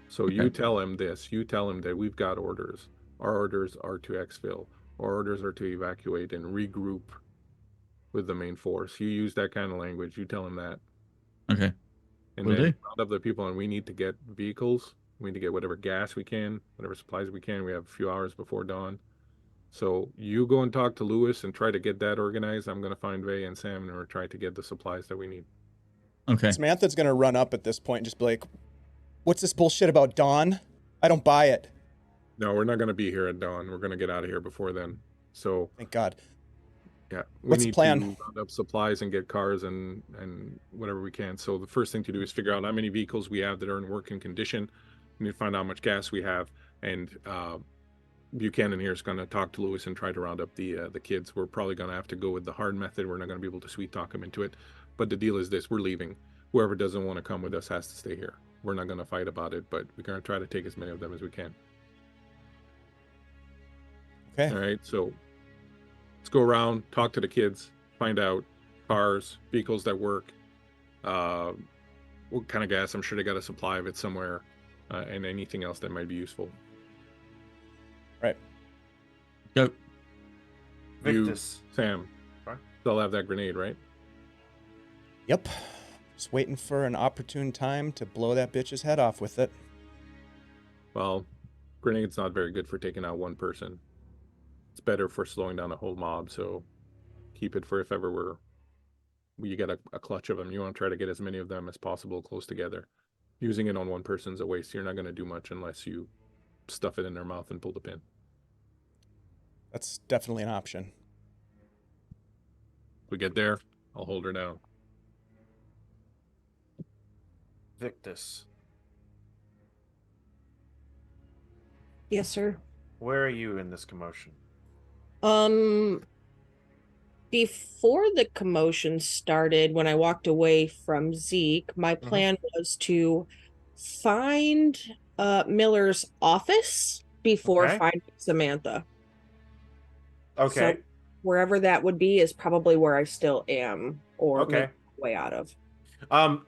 So you tell him this. You tell him that we've got orders. Our orders are to exfil. Our orders are to evacuate and regroup with the main force. You use that kind of language. You tell him that. Okay. And Will then do. round up the people, and we need to get vehicles. We need to get whatever gas we can, whatever supplies we can. We have a few hours before dawn. So you go and talk to Lewis and try to get that organized. I'm going to find Vay and Sam, and we're trying to get the supplies that we need. Okay. Samantha's going to run up at this point and just be like, what's this bullshit about dawn? I don't buy it. No, we're not going to be here at dawn. We're going to get out of here before then. So Thank God. yeah, we What's the need plan? to round up supplies and get cars and whatever we can. So the first thing to do is figure out how many vehicles we have that are in working condition. We need to find out how much gas we have, and Buchanan here is going to talk to Lewis and try to round up the kids. We're probably going to have to go with the hard method. We're not going to be able to sweet talk them into it. But the deal is this: we're leaving. Whoever doesn't want to come with us has to stay here. We're not going to fight about it, but we're going to try to take as many of them as we can. Okay. All right, so let's go around, talk to the kids, find out cars, vehicles that work, what kind of gas. I'm sure they got a supply of it somewhere, and anything else that might be useful. Right. Go. Victus. You, Sam, Sorry? they'll have that grenade, right? Yep. Just waiting for an opportune time to blow that bitch's head off with it. Well, grenade's not very good for taking out one person. It's better for slowing down a whole mob, so keep it for if ever you get a clutch of them. You want to try to get as many of them as possible close together. Using it on one person's a waste. You're not going to do much unless you stuff it in their mouth and pull the pin. That's definitely an option. If we get there, I'll hold her down. Victus. Yes, sir. Where are you in this commotion? Before the commotion started, when I walked away from Zeke, my plan was to find Miller's office before Okay. finding Samantha. Okay. So wherever that would be is probably where I still am, or Okay. maybe way out of.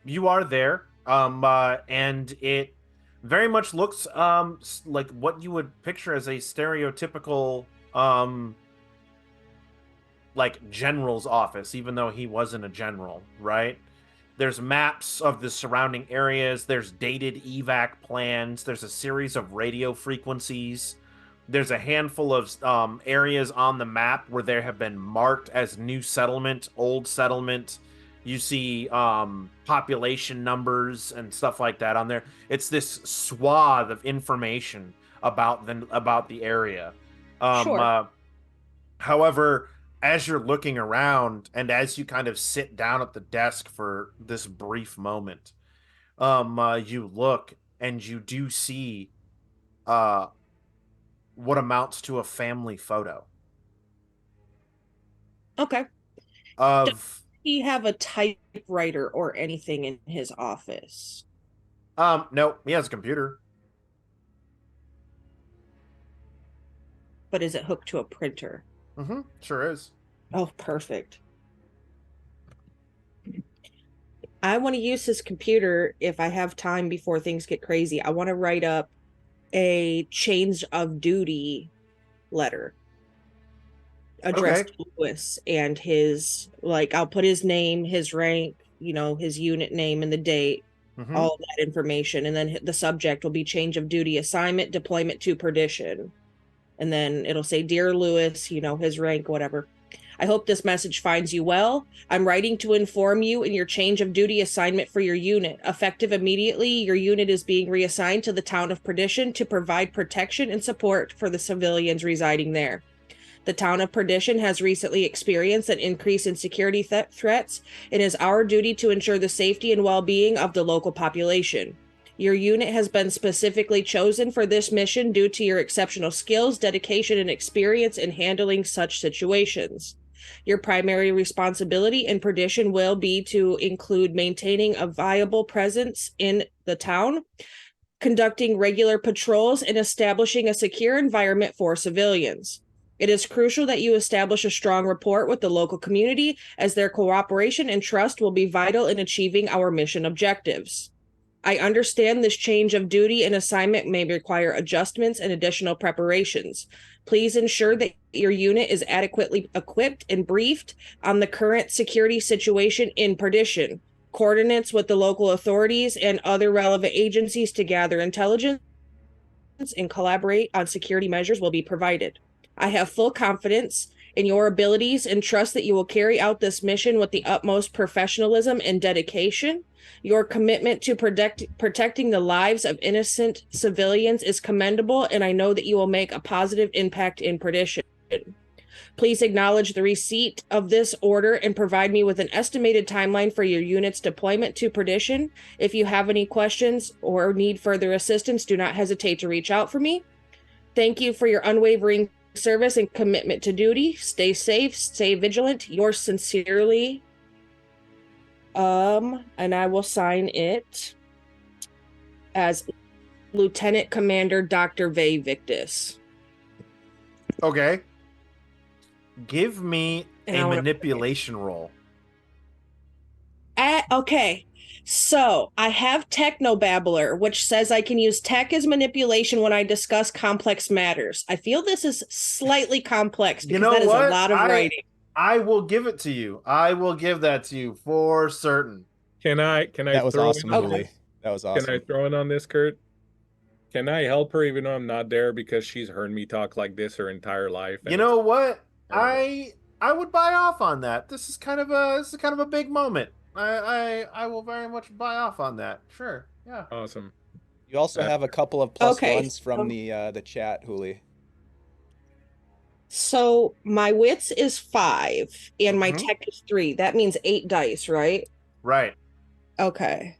You are there. And it very much looks like what you would picture as a stereotypical like general's office, even though he wasn't a general, right? There's maps of the surrounding areas, there's dated evac plans, there's a series of radio frequencies, there's a handful of areas on the map where there have been marked as new settlement, old settlement. You see population numbers and stuff like that on there. It's this swath of information about the area. Sure. However, as you're looking around and as you kind of sit down at the desk for this brief moment, you look and you do see what amounts to a family photo Okay. of He have a typewriter or anything in his office? no, he has a computer. But is it hooked to a printer? Sure is. Oh, perfect. I want to use this computer if I have time before things get crazy. I want to write up a change of duty letter addressed Okay. to Lewis and his, like, I'll put his name, his rank, his unit name and the date, Mhm. all of that information. And then the subject will be change of duty assignment, deployment to perdition. And then it'll say, Dear Lewis, his rank, whatever. I hope this message finds you well. I'm writing to inform you in your change of duty assignment for your unit. Effective immediately, your unit is being reassigned to the town of Perdition to provide protection and support for the civilians residing there. The town of Perdition has recently experienced an increase in security threats. It is our duty to ensure the safety and well-being of the local population. Your unit has been specifically chosen for this mission due to your exceptional skills, dedication, and experience in handling such situations. Your primary responsibility in Perdition will be to include maintaining a viable presence in the town, conducting regular patrols, and establishing a secure environment for civilians. It is crucial that you establish a strong rapport with the local community, as their cooperation and trust will be vital in achieving our mission objectives. I understand this change of duty and assignment may require adjustments and additional preparations. Please ensure that your unit is adequately equipped and briefed on the current security situation in Perdition. Coordinates with the local authorities and other relevant agencies to gather intelligence and collaborate on security measures will be provided. I have full confidence in your abilities and trust that you will carry out this mission with the utmost professionalism and dedication. Your commitment to protecting the lives of innocent civilians is commendable, and I know that you will make a positive impact in Perdition. Please acknowledge the receipt of this order and provide me with an estimated timeline for your unit's deployment to Perdition. If you have any questions or need further assistance, do not hesitate to reach out for me. Thank you for your unwavering service and commitment to duty. Stay safe, stay vigilant. Yours sincerely. And I will sign it as Lieutenant Commander Dr. Vay Victus. Okay. Give me And a I wanna- manipulation roll. Okay. So I have Technobabbler, which says I can use tech as manipulation when I discuss complex matters. I feel this is slightly complex You because know that is what? a lot of writing. I will give it to you. I will give that to you for certain. Can I That was throw awesome, in on Huli. this? That was Can I awesome. throw in on this, Kurt? Can I help her even though I'm not there because she's heard me talk like this her entire life? You know what? incredible. I would buy off on that. This is kind of a big moment. I will very much buy off on that. Sure. Yeah. Awesome. You also Uh, have a couple of plus Okay, ones from the chat, Huli. So my wits is 5 and my Mhm. tech is 3. That means 8 dice, right? Right. Okay.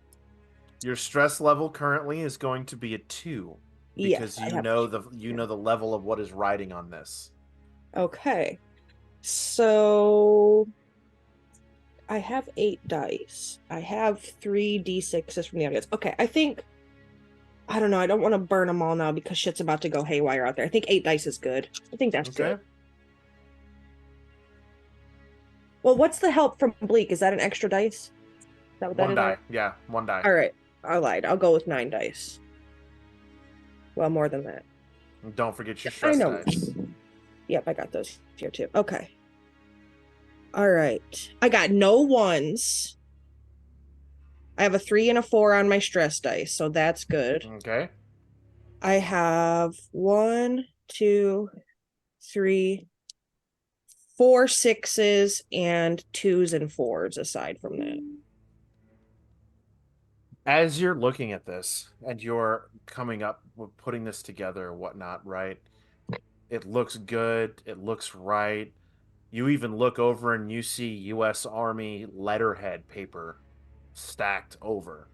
Your stress level currently is going to be a 2 because Yes, I you have know the level of what is riding on this. Okay. So I have 8 dice. I have 3 d6s from the audience. Okay, I don't know. I don't want to burn them all now because shit's about to go haywire out there. I think 8 dice is good. I think that's Okay. good. Well, what's the help from Bleak? Is that an extra dice? Is that what that One is? die. Yeah, one die. All right. I lied. I'll go with 9 dice. Well, more than that. And don't forget your I stress know. dice. Yep, I got those here too. Okay. All right. I got no ones. I have a 3 and a 4 on my stress dice, so that's good. Okay. I have 1, 2, 3, 4 6s and 2s and 4s aside from that. As you're looking at this and you're coming up with putting this together or whatnot, right? It looks good. It looks right. You even look over and you see U.S. Army letterhead paper stacked over.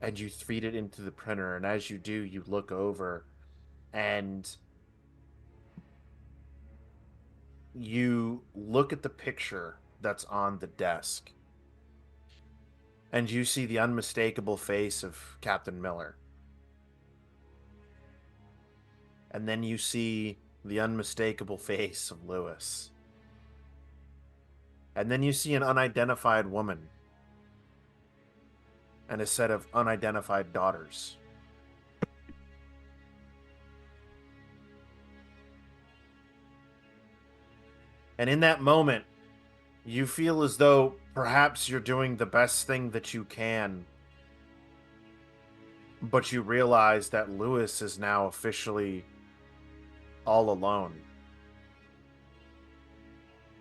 And you feed it into the printer. And as you do, you look over and you look at the picture that's on the desk. And you see the unmistakable face of Captain Miller. And then you see the unmistakable face of Lewis. And then you see an unidentified woman and a set of unidentified daughters. And in that moment, you feel as though perhaps you're doing the best thing that you can, but you realize that Lewis is now officially all alone.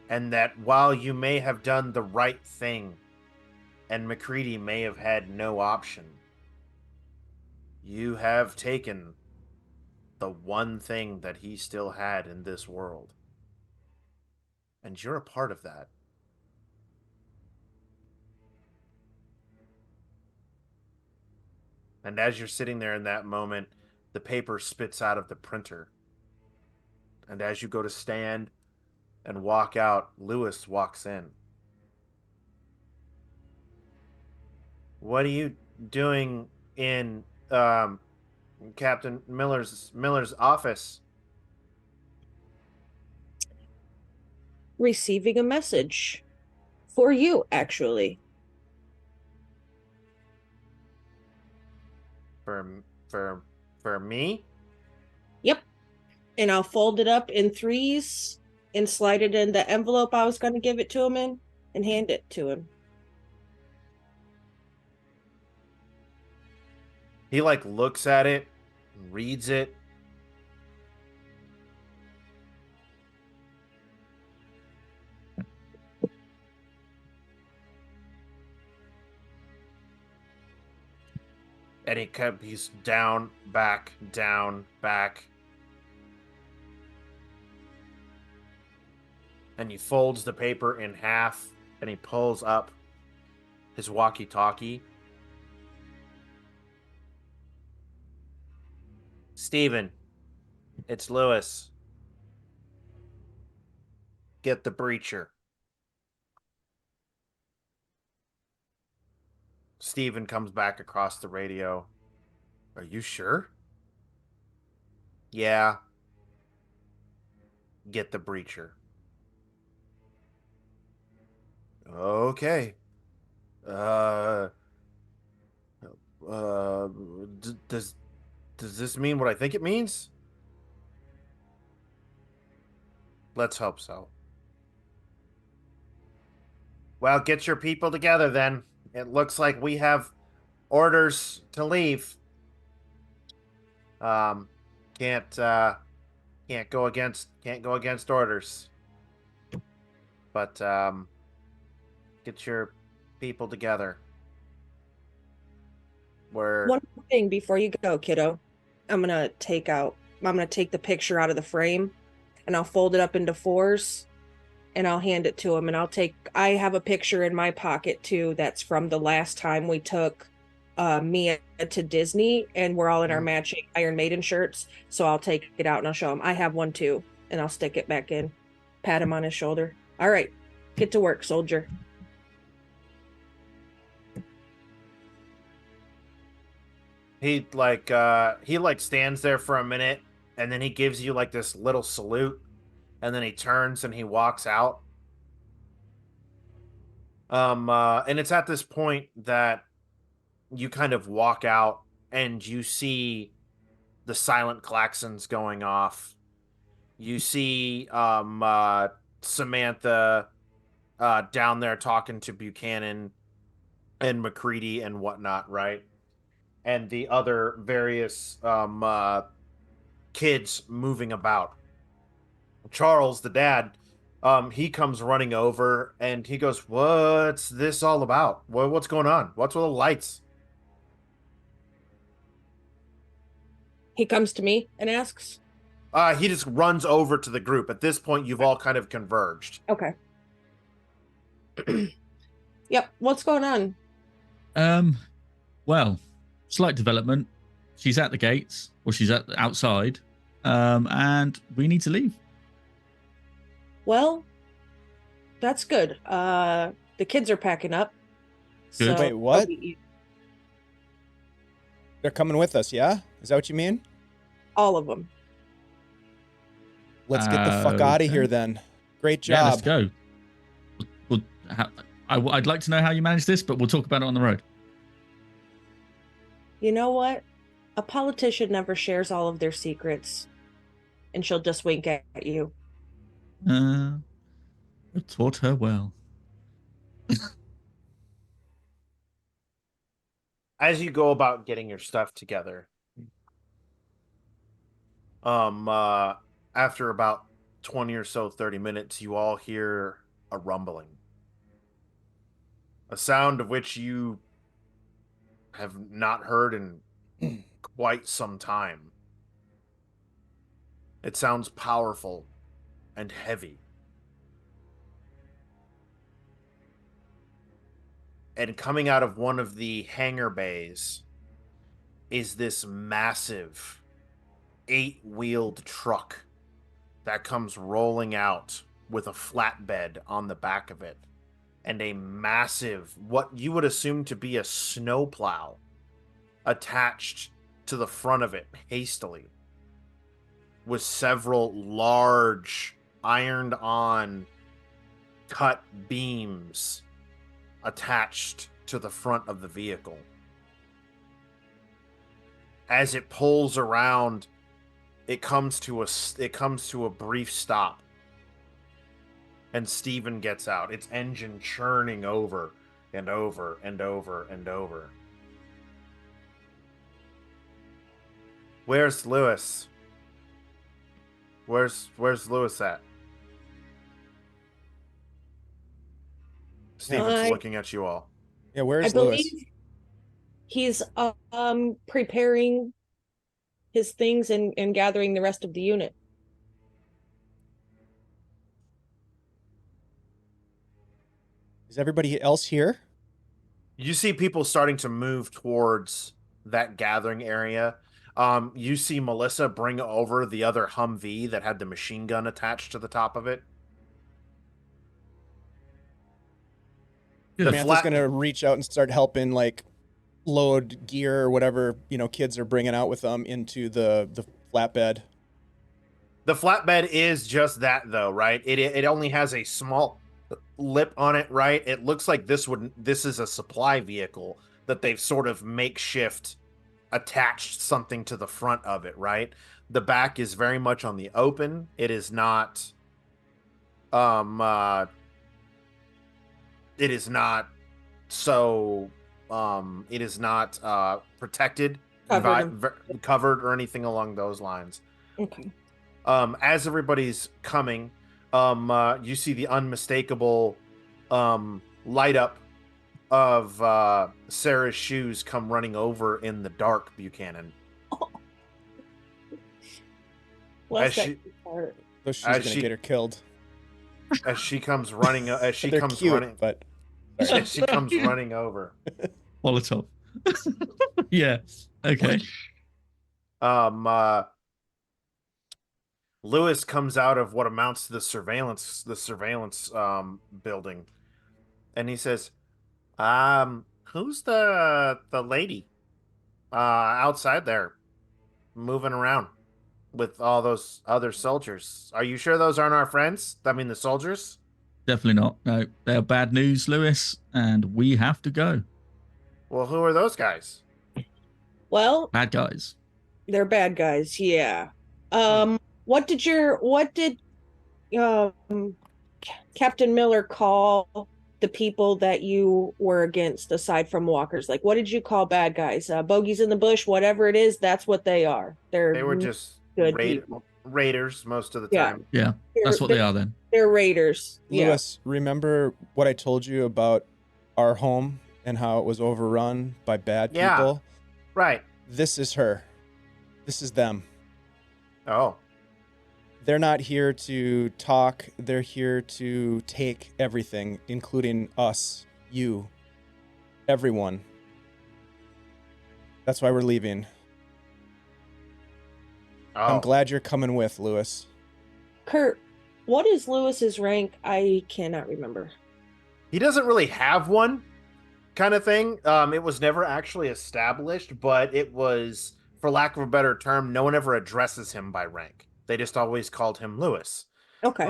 And that while you may have done the right thing, and McCready may have had no option, you have taken the one thing that he still had in this world. And you're a part of that. And as you're sitting there in that moment, the paper spits out of the printer. And as you go to stand and walk out, Lewis walks in. What are you doing in Captain Miller's office? Receiving a message for you, actually. For me? Yep. And I'll fold it up in threes and slide it in the envelope I was going to give it to him in and hand it to him. He like looks at it, reads it. And he's down, back, down, back. And he folds the paper in half and he pulls up his walkie-talkie. Steven, it's Lewis. Get the breacher. Steven comes back across the radio. Are you sure? Yeah. Get the breacher. Okay. Does this mean what I think it means? Let's hope so. Well, get your people together then. It looks like we have orders to leave. Can't go against orders. But get your people together. One more thing before you go, kiddo. I'm gonna take the picture out of the frame and I'll fold it up into fours and I'll hand it to him. And I have a picture in my pocket too that's from the last time we took Mia to Disney and we're all in our matching Iron Maiden shirts. So I'll take it out and I'll show him. I have one too, and I'll stick it back in, pat him on his shoulder. All right, get to work, soldier. He stands there for a minute and then he gives you like this little salute and then he turns and he walks out. And it's at this point that you kind of walk out and you see the silent klaxons going off. You see Samantha down there talking to Buchanan and McCready and whatnot, right? And the other various kids moving about. Charles, the dad, he comes running over and he goes, "What's this all about? What's going on? What's with the lights?" He comes to me and asks. He just runs over to the group. At this point, you've all kind of converged. Okay. Yep. What's going on? Well, slight development. She's at the gates, or she's outside, and we need to leave. Well, that's good. The kids are packing up. Good. So Wait, what? They're coming with us, yeah? Is that what you mean? all of them. Let's get the fuck out of here then. Great job. Yeah, let's go. I'd like to know how you managed this, but we'll talk about it on the road. You know what? A politician never shares all of their secrets, and she'll just wink at you. You taught her well. As you go about getting your stuff together, after about 20 or so 30 minutes, you all hear a rumbling, a sound of which you have not heard in quite some time. It sounds powerful and heavy. And coming out of one of the hangar bays is this massive 8-wheeled truck that comes rolling out with a flatbed on the back of it and a massive, what you would assume to be a snowplow, attached to the front of it hastily, with several large ironed on cut beams attached to the front of the vehicle. As it pulls around, it comes to a brief stop, and Steven gets out, its engine churning over and over and over and over. Where's Lewis? Where's Lewis at? Steven's looking at you all. Yeah, where's I Lewis? believe he's preparing his things and gathering the rest of the unit. Is everybody else here? You see people starting to move towards that gathering area. You see Melissa bring over the other Humvee that had the machine gun attached to the top of it. Good. Samantha's gonna reach out and start helping, like, load gear or whatever, you know, kids are bringing out with them into the flatbed. The flatbed is just that, though, right? It only has a small lip on it, right? It looks like this is a supply vehicle that they've sort of makeshift attached something to the front of it, right? The back is very much on the open. It is not it is not so it is not protected, covered or anything along those lines. Okay. As everybody's coming, you see the unmistakable light up of Sarah's shoes come running over in the dark, Buchanan. Those shoes are gonna get her killed. As she comes running, They're cute, but as she comes running over. Molotov. Yeah. Okay. Lewis comes out of what amounts to the surveillance building, and he says, who's the lady outside there moving around with all those other soldiers? Are you sure those aren't our friends? I mean, the soldiers? Definitely not. No, they're bad news, Lewis, and we have to go. Well, who are those guys? Well, Bad guys. they're bad guys, yeah. What did Captain Miller call the people that you were against, aside from walkers? Like, what did you call bad guys? Bogeys in the bush, whatever it is, that's what they are. They were just raiders most of the time. Yeah, that's what they are then. They're raiders. Lewis, remember what I told you about our home and how it was overrun by bad people? Right. This is her. This is them. Oh. They're not here to talk. They're here to take everything, including us, you, everyone. That's why we're leaving. Oh. I'm glad you're coming with, Lewis. Kurt, what is Lewis's rank? I cannot remember. He doesn't really have one, kind of thing. It was never actually established, but it was, for lack of a better term, no one ever addresses him by rank. They just always called him Lewis. Okay.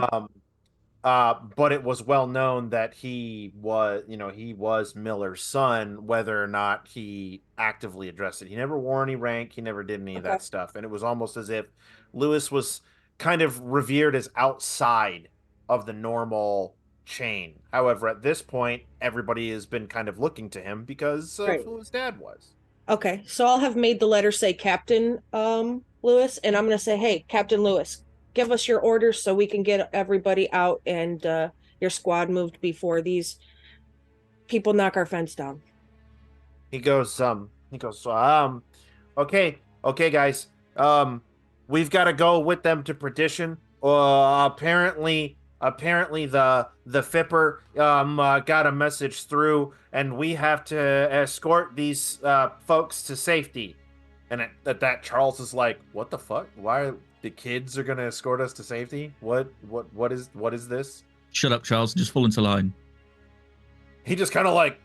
But it was well known that he was Miller's son, whether or not he actively addressed it. He never wore any rank. He never did any of Okay. that stuff. And it was almost as if Lewis was kind of revered as outside of the normal chain. However, at this point, everybody has been kind of looking to him because of Right. who his dad was. Okay, so I'll have made the letter say Captain Lewis, and I'm gonna say, hey, Captain Lewis, give us your orders so we can get everybody out and your squad moved before these people knock our fence down. He goes, okay, guys, we've got to go with them to perdition. Apparently, the Fipper got a message through, and we have to escort these folks to safety. And at that, Charles is like, "What the fuck? Why the kids are gonna escort us to safety? What is this?" Shut up, Charles. Just fall into line. He just kind of like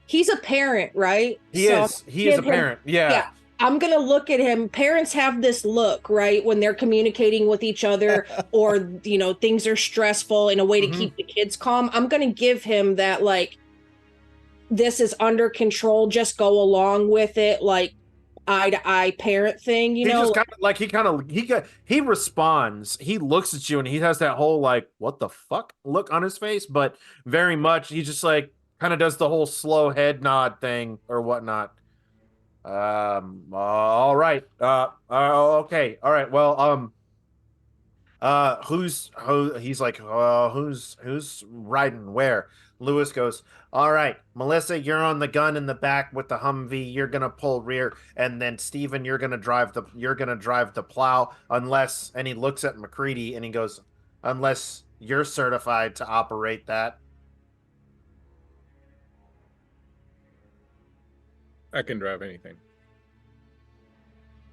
He's a parent, right? he So is a give him- parent, yeah. I'm gonna look at him. Parents have this look, right, when they're communicating with each other, or things are stressful in a way to Mhm. keep the kids calm. I'm gonna give him that, like, this is under control. Just go along with it, like eye to eye parent thing. He just kind of like he responds. He looks at you and he has that whole like what the fuck look on his face, but very much he just like kind of does the whole slow head nod thing or whatnot. All right. Okay. All right. Well, he's like, who's riding where? Lewis goes, all right, Melissa, you're on the gun in the back with the Humvee. You're gonna pull rear, and then Steven, you're gonna drive the plow, unless, and he looks at McCready and he goes, unless you're certified to operate that. I can drive anything.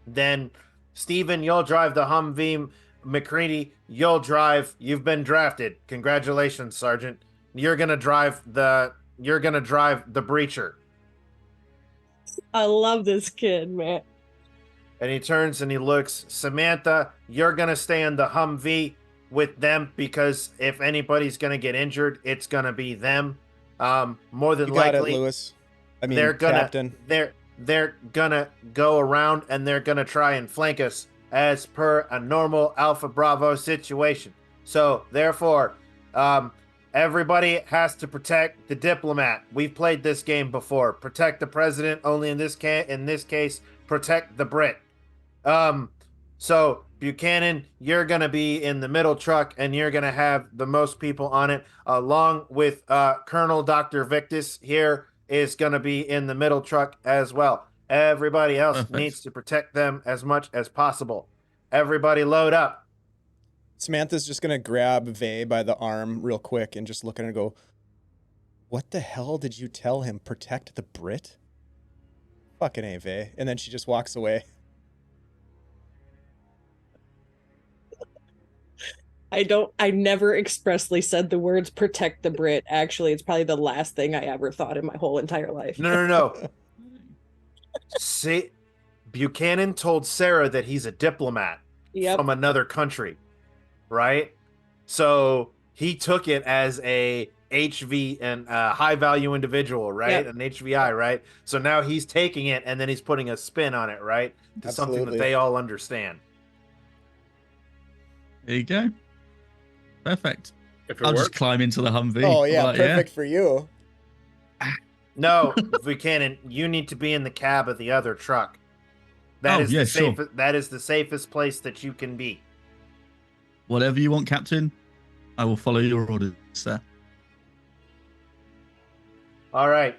Then Steven, you'll drive the Humvee. McCready, you'll drive. You've been drafted. Congratulations, Sergeant. You're gonna drive the breacher. I love this kid, man. And he turns and he looks. Samantha, you're gonna stay in the Humvee with them because if anybody's gonna get injured, it's gonna be them. More than You got likely, it, Lewis. I mean, they're gonna Captain. they're gonna go around and they're gonna try and flank us as per a normal Alpha Bravo situation. So therefore, everybody has to protect the diplomat. We've played this game before. Protect the president. Only in this case, protect the Brit. So Buchanan, you're gonna be in the middle truck, and you're gonna have the most people on it, along with Colonel Dr. Victus. Here is gonna be in the middle truck as well. Everybody else Perfect. needs to protect them as much as possible. Everybody load up. Samantha's just gonna grab Vay by the arm real quick and just look at her and go, "What the hell did you tell him? Protect the Brit? Fucking A, Vay." And then she just walks away. I never expressly said the words protect the Brit. Actually, it's probably the last thing I ever thought in my whole entire life. No. See, Buchanan told Sarah that he's a diplomat Yep. from another country, right? So he took it as a HV and high value individual, right? Yep. An HVI, right? So now he's taking it and then he's putting a spin on it, right? To something that Absolutely. they all understand. There you go. Perfect. If it I'll works, just climb into the Humvee. Oh yeah, Like, perfect for you. No, Buchanan, you need to be in the cab of the other truck. Oh, yeah, sure. That is the safest place that you can be. Whatever you want, Captain. I will follow your orders, sir. All right.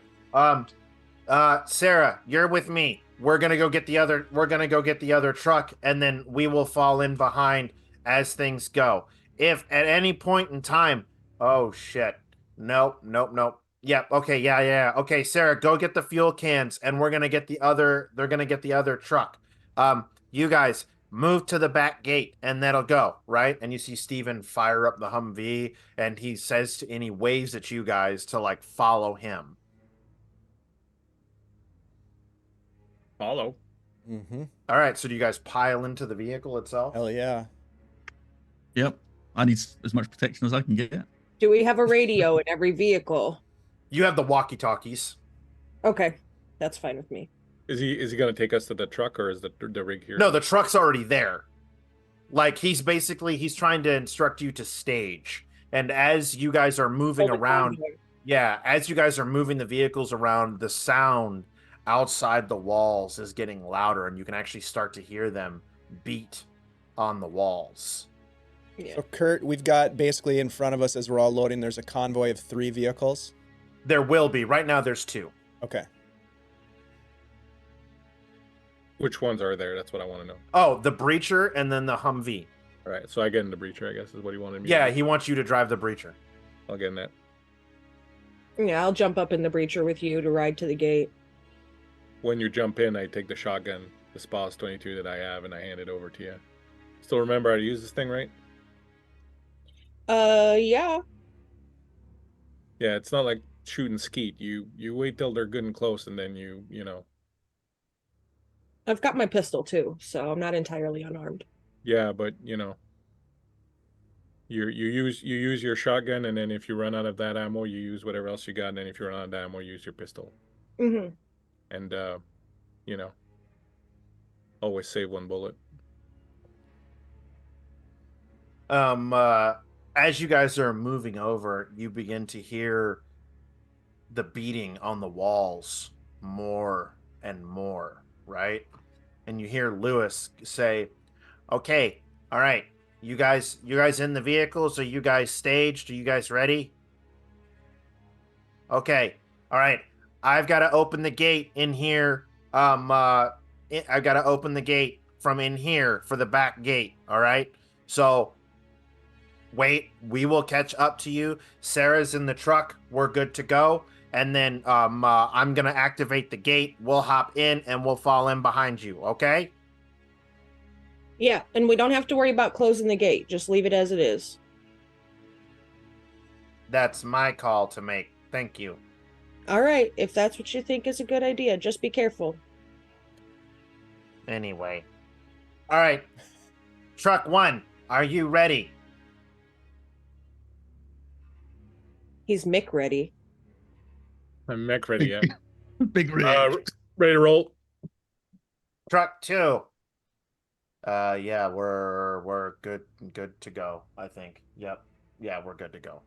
Sarah, you're with me. We're gonna go get the other truck, and then we will fall in behind as things go. If at any point in time, oh shit, nope. Yep. Okay. Yeah. Okay, Sarah, go get the fuel cans, and we're gonna get the other. They're gonna get the other truck. You guys move to the back gate, and that'll go right. And you see Steven fire up the Humvee, and he says and he waves at you guys to like follow him. follow. Mm-hmm. All right. So do you guys pile into the vehicle itself? Hell yeah. Yep. I need as much protection as I can get. Do we have a radio in every vehicle? You have the walkie-talkies. Okay, that's fine with me. Is he going to take us to the truck, or is the rig here? No, the truck's already there. Like, he's trying to instruct you to stage. And as you guys are moving Oh, the around, convoy. yeah, as you guys are moving the vehicles around, the sound outside the walls is getting louder, and you can actually start to hear them beat on the walls. Yeah. So Kurt, we've got basically in front of us as we're all loading, there's a convoy of 3 vehicles. There will be. Right now, there's 2. Okay. Which ones are there? That's what I want to know. Oh, the Breacher and then the Humvee. All right, so I get in the breacher, I guess, is what he wanted me Yeah, to do. he wants you to drive the Breacher. I'll get in that. Yeah, I'll jump up in the breacher with you to ride to the gate. When you jump in, I take the shotgun, the SPAS 22 that I have, and I hand it over to you. Still remember how to use this thing, right? Yeah. Yeah, it's not like shooting skeet. You wait till they're good and close, and then you know. I've got my pistol too, so I'm not entirely unarmed. Yeah, but you know. You use your shotgun, and then if you run out of that ammo, you use whatever else you got, and then if you run out of ammo, you use your pistol. Mm-hmm. And you know, always save 1 bullet. As you guys are moving over, you begin to hear the beating on the walls more and more, right? And you hear Lewis say, "Okay, all right, you guys in the vehicles? Are you guys staged? Are you guys ready? Okay, all right. I've got to open the gate in here. I've got to open the gate from in here for the back gate. All right. So wait, we will catch up to you. Sarah's in the truck. We're good to go. And then I'm gonna activate the gate. We'll hop in and we'll fall in behind you. Okay? Yeah, and we don't have to worry about closing the gate. Just leave it as it is. That's my call to make. Thank you. All right, if that's what you think is a good idea, just be careful. Anyway. All right. Truck 1, are you ready? He's Mick ready. I'm mech ready yet. Big rig. Ready to roll. Truck 2. Yeah, we're good to go, I think. Yep. Yeah, we're good to go.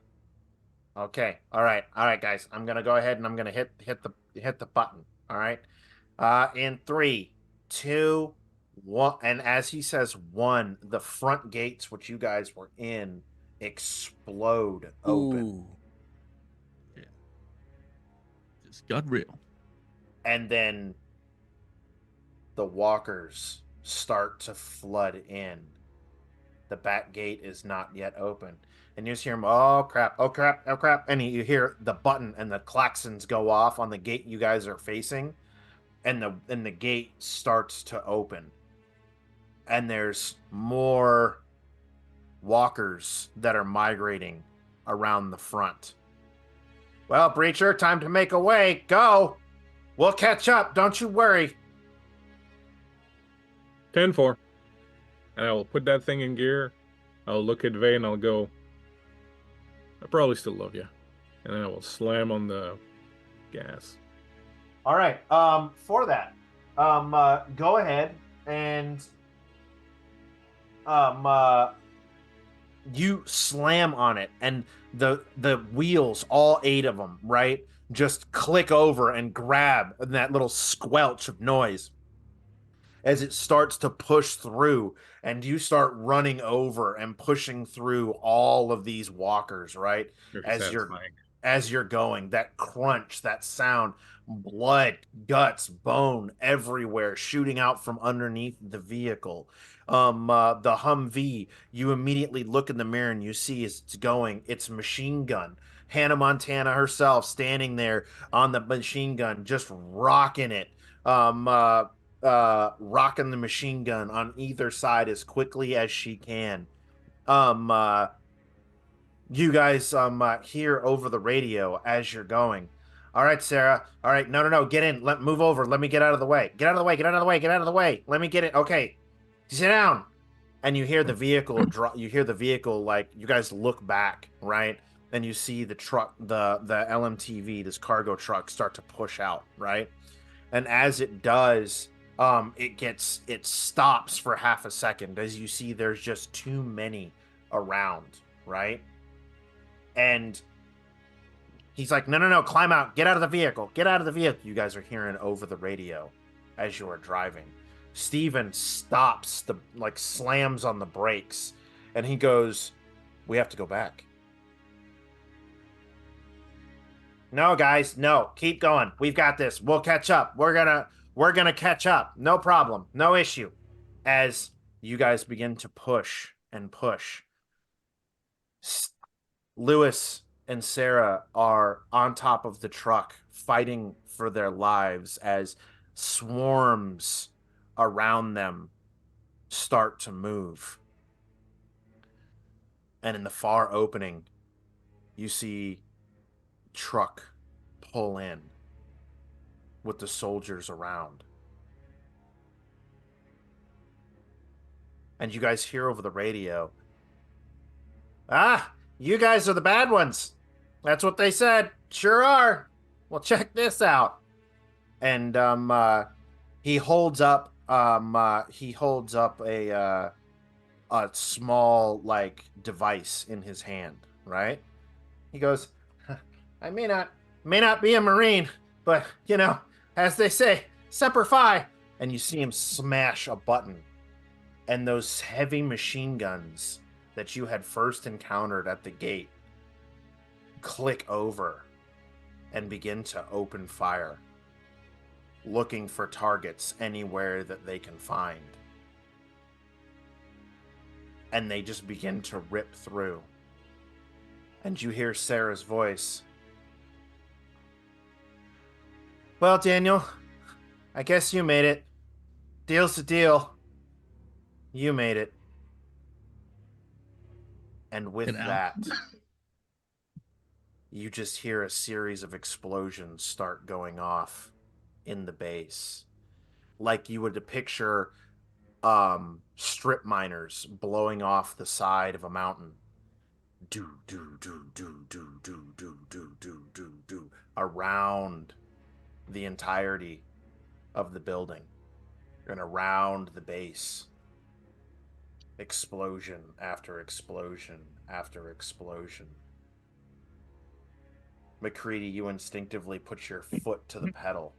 Okay. All right, guys. I'm gonna go ahead and I'm gonna hit the button. All right. In 3, 2, 1, and as he says 1, the front gates which you guys were in explode open. Ooh. It's got real. And then the walkers start to flood in. The back gate is not yet open. And you just hear them, oh crap, oh crap, oh crap. And you hear the button and the klaxons go off on the gate you guys are facing. And the gate starts to open. And there's more walkers that are migrating around the front. Well, Breacher, time to make a way. Go. We'll catch up. Don't you worry. 10-4. And I will put that thing in gear. I'll look at Vay and I'll go, I probably still love you. And then I will slam on the gas. All right. For that, go ahead and you slam on it, and the wheels, all 8 of them, right, just click over and grab that little squelch of noise as it starts to push through, and you start running over and pushing through all of these walkers, right? As you're going, that crunch, that sound, blood, guts, bone everywhere shooting out from underneath the vehicle. The Humvee, you immediately look in the mirror and you see as it's going, it's Machine Gun. Hannah Montana herself standing there on the machine gun, just rocking it. Rocking the machine gun on either side as quickly as she can. You guys hear over the radio as you're going. All right, Sarah. All right, no, get in. Move over. Let me get out of the way. Get out of the way. Get out of the way. Get out of the way. Let me get it. Okay, sit down. and you hear the vehicle you hear the vehicle, like, you guys look back, right? And you see the truck, the LMTV, this cargo truck, start to push out, right? And as it does, it stops for half a second as you see there's just too many around, right? And he's like, no, climb out, get out of the vehicle, get out of the vehicle. You guys are hearing over the radio as you are driving. Steven stops, slams on the brakes, and he goes, we have to go back. No, guys, no, keep going. We've got this. We'll catch up. We're gonna catch up. No problem. No issue. As you guys begin to push and push, Lewis and Sarah are on top of the truck fighting for their lives as swarms around them start to move. And in the far opening, you see truck pull in with the soldiers around. And you guys hear over the radio, you guys are the bad ones. That's what they said. Sure are. Well, check this out. And he holds up a small, like, device in his hand, right? He goes, I may not be a Marine, but, you know, as they say, Semper Fi. And you see him smash a button, and those heavy machine guns that you had first encountered at the gate click over and begin to open fire, looking for targets anywhere that they can find. And they just begin to rip through. And you hear Sarah's voice. Well, Daniel, I guess you made it. Deal's a deal. You made it. And with that, you just hear a series of explosions start going off in the base. Like you would picture strip miners blowing off the side of a mountain. Do, do, do, do, do, do, do, do, do, do, do, around the entirety of the building and around the base. Explosion after explosion after explosion. McCready, you instinctively put your foot to the pedal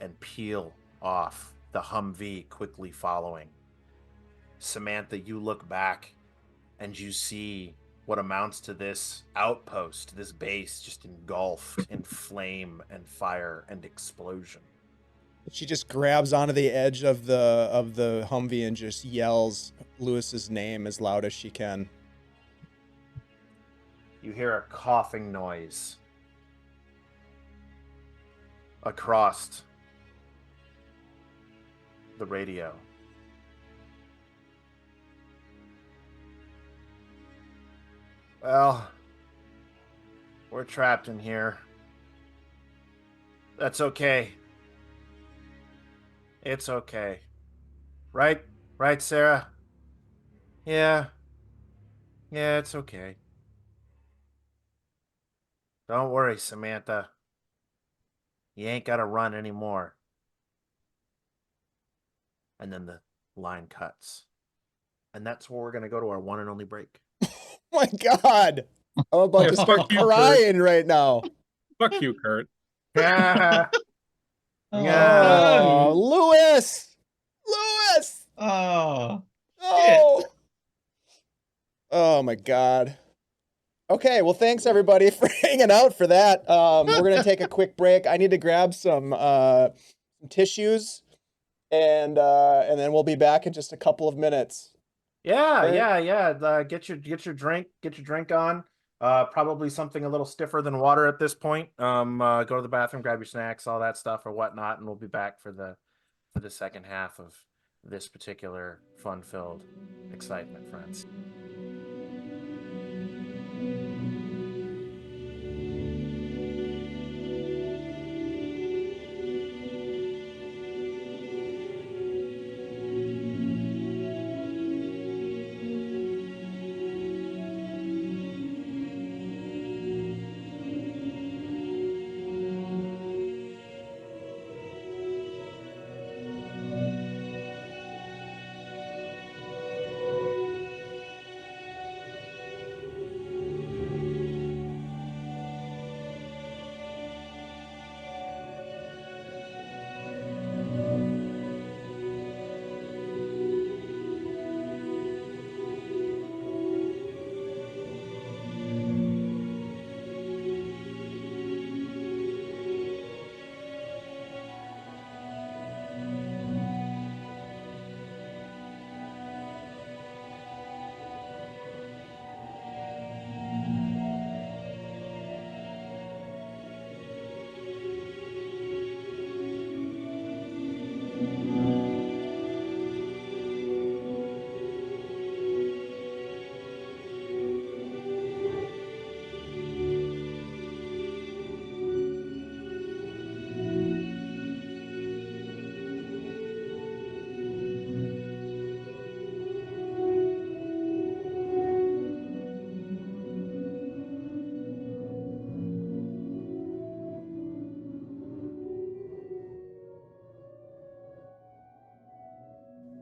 and peel off, the Humvee quickly following. Samantha, you look back and you see what amounts to this outpost, this base, just engulfed in flame and fire and explosion. She just grabs onto the edge of the Humvee and just yells Lewis's name as loud as she can. You hear a coughing noise across the radio. Well, we're trapped in here. That's okay. It's okay. Right, Sarah? Yeah, it's okay. Don't worry, Samantha. You ain't gotta run anymore. And then the line cuts. And that's where we're gonna go to our one and only break. Oh my God. I'm about to start crying right now. Fuck you, Kurt. Yeah. Oh, Lewis! Oh. Oh! Oh my God. Okay, well, thanks everybody for hanging out for that. We're gonna take a quick break. I need to grab some tissues, and then we'll be back in just a couple of minutes. Yeah. Get your drink on. Probably something a little stiffer than water at this point. Go to the bathroom, grab your snacks, all that stuff or whatnot, and we'll be back for the second half of this particular fun-filled excitement, friends.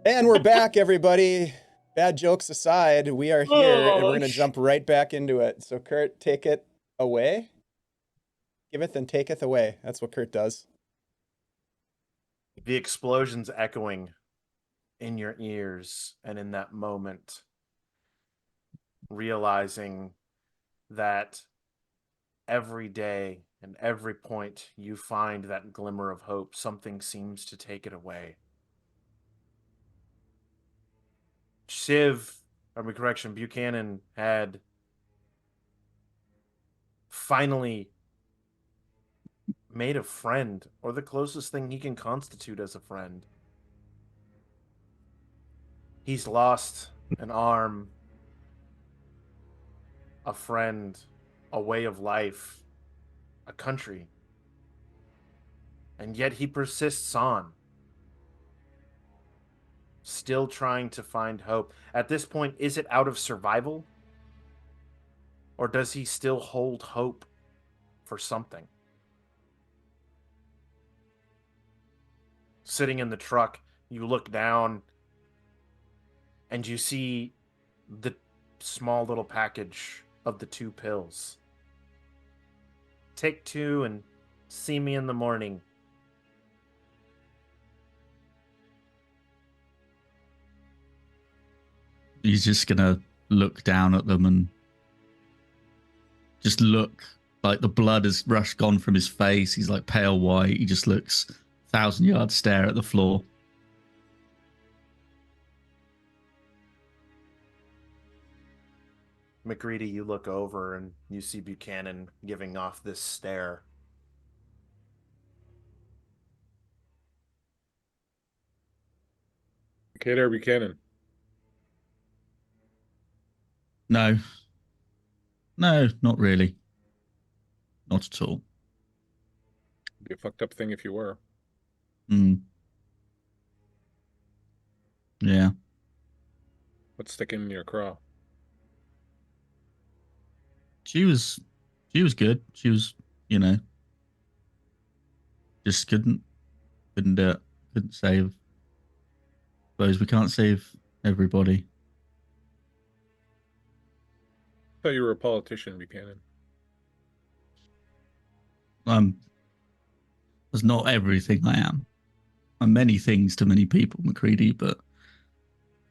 And we're back, everybody. Bad jokes aside, we are here and we're going to jump right back into it. So, Kurt, take it away. Giveth and taketh away. That's what Kurt does. The explosions echoing in your ears, and in that moment, realizing that every day and every point you find that glimmer of hope, something seems to take it away. Buchanan had finally made a friend, or the closest thing he can constitute as a friend. He's lost an arm, a friend, a way of life, a country. And yet he persists on, still trying to find hope. At this point, is it out of survival? Or does he still hold hope for something? Sitting in the truck, you look down and you see the small little package of the 2 pills. Take 2 and see me in the morning. He's just gonna look down at them and just look like the blood has gone from his face. He's like pale white. He just looks 1,000-yard stare at the floor. McReady, you look over and you see Buchanan giving off this stare. Okay, there, Buchanan. No. No, not really. Not at all. It'd be a fucked up thing if you were. Hmm. Yeah. What's sticking in your craw? She was good. She was, just couldn't do it. Couldn't save. Suppose we can't save everybody. I thought you were a politician, Buchanan. That's not everything I am. I'm many things to many people, McCready, but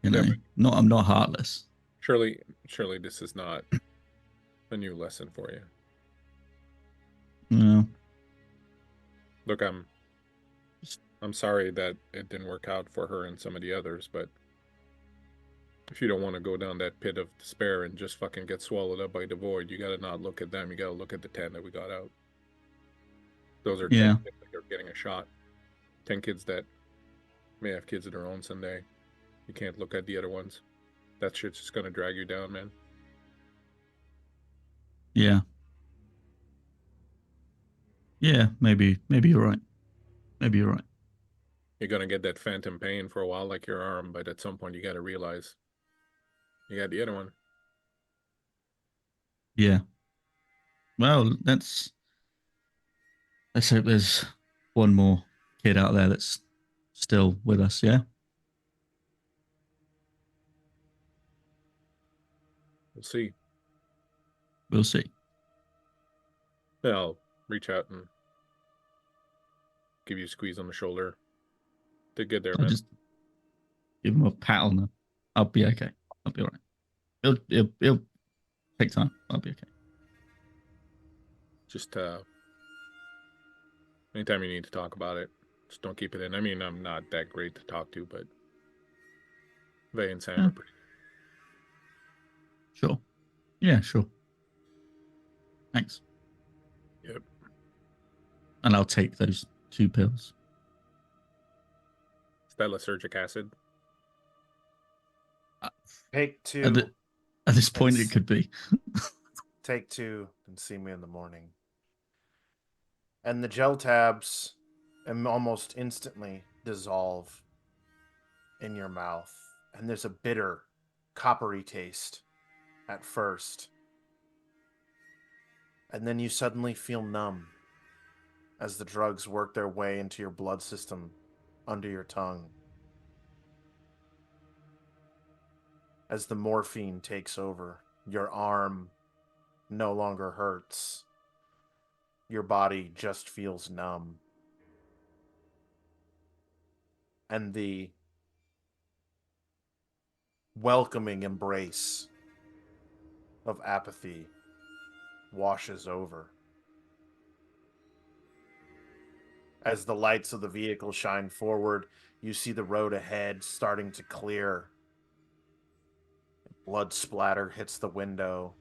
I'm not heartless. Surely this is not a new lesson for you. No. Look, I'm sorry that it didn't work out for her and some of the others, but if you don't want to go down that pit of despair and just fucking get swallowed up by the void, you gotta not look at them. You gotta look at the 10 that we got out. Those are 10 kids that are getting a shot. 10 kids that may have kids of their own someday. You can't look at the other ones. That shit's just gonna drag you down, man. Yeah. Yeah, maybe you're right. Maybe you're right. You're gonna get that phantom pain for a while, like your arm, but at some point you gotta realize you got the other one. Yeah. Well, let's hope there's one more kid out there that's still with us, yeah? We'll see. We'll see. Then I'll reach out and give you a squeeze on the shoulder. Did good there, I'll man. just give him a pat on the... I'll be okay. I'll be all right. It'll take time. I'll be okay. Just anytime you need to talk about it, just don't keep it in. I mean, I'm not that great to talk to, but Vay and Sam are pretty. Sure. Yeah, sure. Thanks. Yep. And I'll take those 2 pills. Is that lysergic acid? Take 2. At this point, it could be. Take 2 and see me in the morning. And the gel tabs almost instantly dissolve in your mouth. And there's a bitter, coppery taste at first. And then you suddenly feel numb as the drugs work their way into your blood system under your tongue. as the morphine takes over. Your arm no longer hurts. Your body just feels numb. And the welcoming embrace of apathy washes over. As the lights of the vehicle shine forward, you see the road ahead starting to clear. Blood splatter hits the window.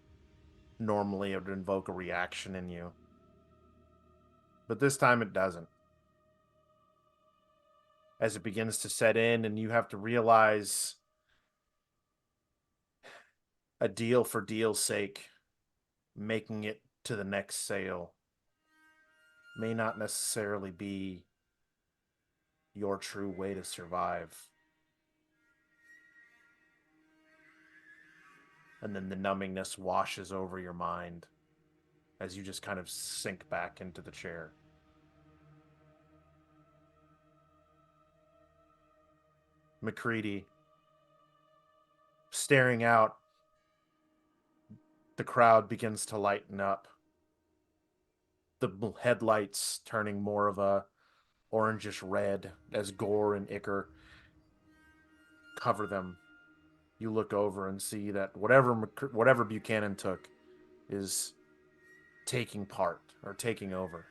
Normally, it would invoke a reaction in you. But this time it doesn't. As it begins to set in, and you have to realize a deal for deal's sake, making it to the next sale may not necessarily be your true way to survive. And then the numbingness washes over your mind as you just kind of sink back into the chair. McCready, staring out, the crowd begins to lighten up. The headlights turning more of a orangish red as gore and ichor cover them. You look over and see that whatever Buchanan took is taking part or taking over.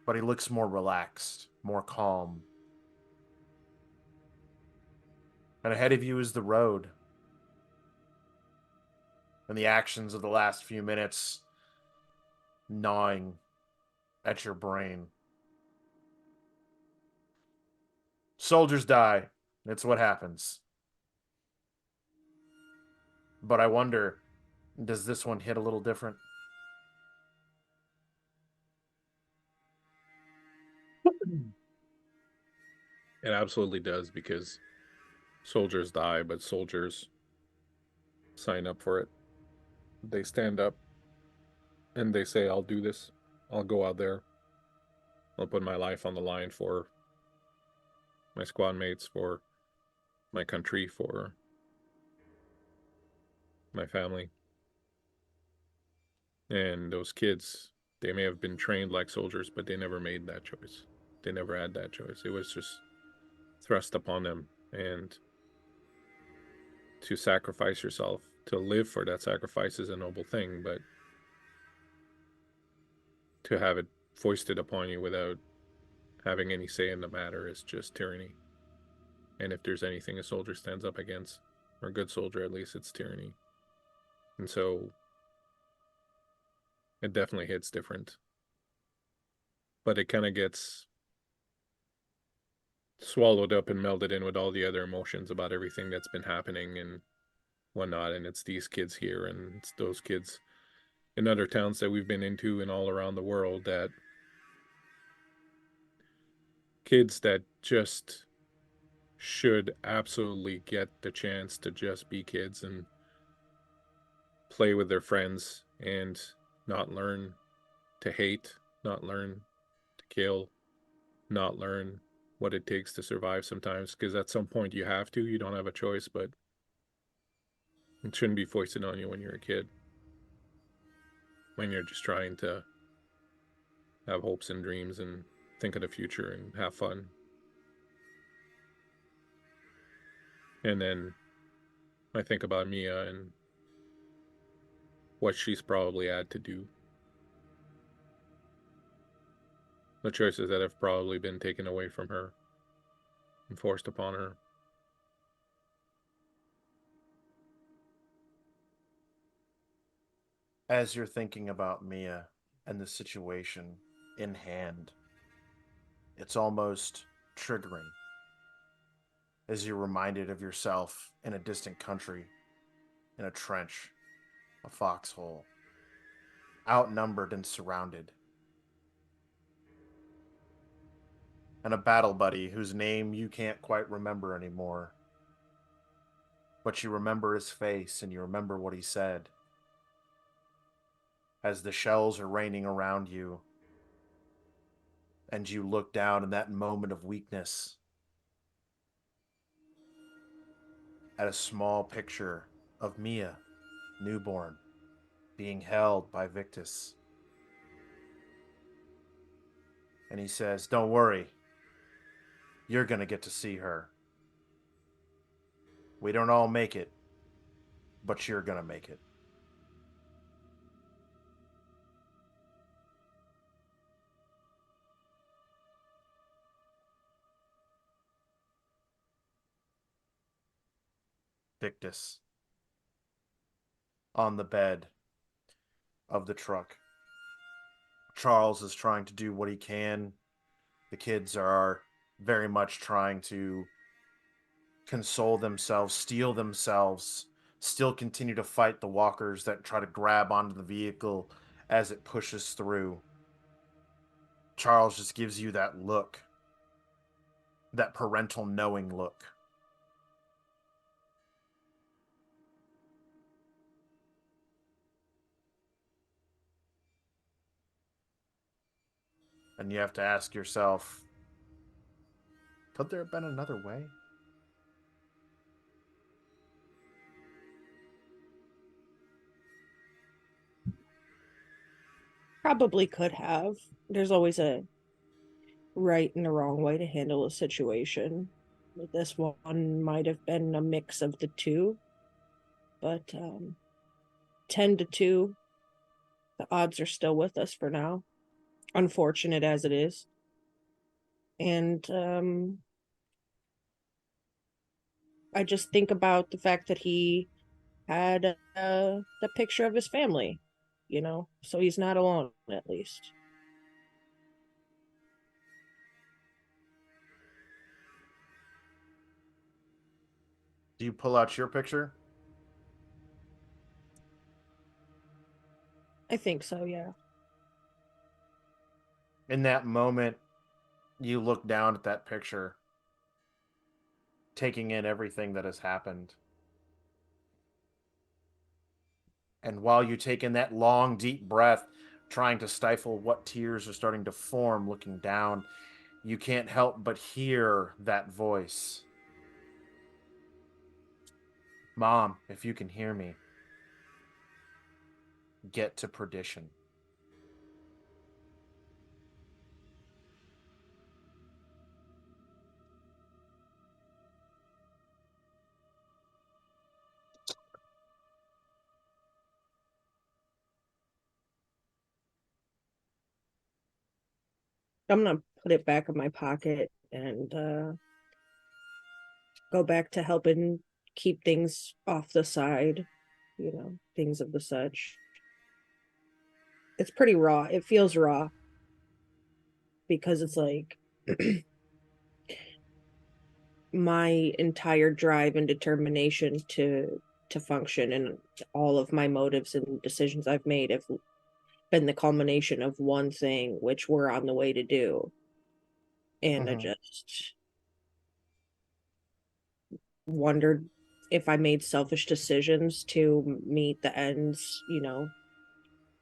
But he looks more relaxed, more calm. And ahead of you is the road. And the actions of the last few minutes gnawing at your brain. Soldiers die. It's what happens. But I wonder, does this one hit a little different? It absolutely does, because soldiers die, but soldiers sign up for it. They stand up and they say, I'll do this. I'll go out there. I'll put my life on the line for my squad mates, for my country, for my family. And those kids, they may have been trained like soldiers, but they never made that choice. They never had that choice. It was just thrust upon them. And to sacrifice yourself, to live for that sacrifice is a noble thing, but to have it foisted upon you without having any say in the matter is just tyranny. And if there's anything a soldier stands up against, or a good soldier at least, it's tyranny. And so it definitely hits different. But it kind of gets swallowed up and melded in with all the other emotions about everything that's been happening and whatnot. And it's these kids here, and it's those kids in other towns that we've been into and all around the world, that kids that just should absolutely get the chance to just be kids and play with their friends and not learn to hate, not learn to kill, not learn what it takes to survive sometimes, because at some point you have to, you don't have a choice, but it shouldn't be foisted on you when you're a kid, when you're just trying to have hopes and dreams and think of the future and have fun. And then I think about Mia and what she's probably had to do, the choices that have probably been taken away from her and forced upon her. As you're thinking about Mia and the situation in hand, it's almost triggering as you're reminded of yourself in a distant country, in a trench, a foxhole, outnumbered and surrounded. And a battle buddy whose name you can't quite remember anymore. But you remember his face and you remember what he said. As the shells are raining around you, and you look down in that moment of weakness, at a small picture of Mia, newborn, being held by Victus. And he says, "Don't worry. You're going to get to see her. We don't all make it, but you're going to make it." Victus, on the bed of the truck. Charles is trying to do what he can. The kids are very much trying to console themselves, steel themselves, still continue to fight the walkers that try to grab onto the vehicle as it pushes through. Charles just gives you that look, that parental knowing look. And you have to ask yourself, could there have been another way? Probably could have. There's always a right and a wrong way to handle a situation. This one might have been a mix of the two, but 10-2, the odds are still with us for now, unfortunate as it is. And I just think about the fact that he had the picture of his family, so he's not alone, at least. Do you pull out your picture? I think so, yeah. In that moment, you look down at that picture, taking in everything that has happened. And while you take in that long, deep breath, trying to stifle what tears are starting to form, looking down, you can't help but hear that voice. "Mom, if you can hear me, get to perdition." I'm gonna put it back in my pocket and go back to helping keep things off the side, things of the such. It's pretty raw. It feels raw because it's like my entire drive and determination to function, and all of my motives and decisions I've made have been the culmination of one thing, which we're on the way to do. And I just wondered if I made selfish decisions to meet the ends,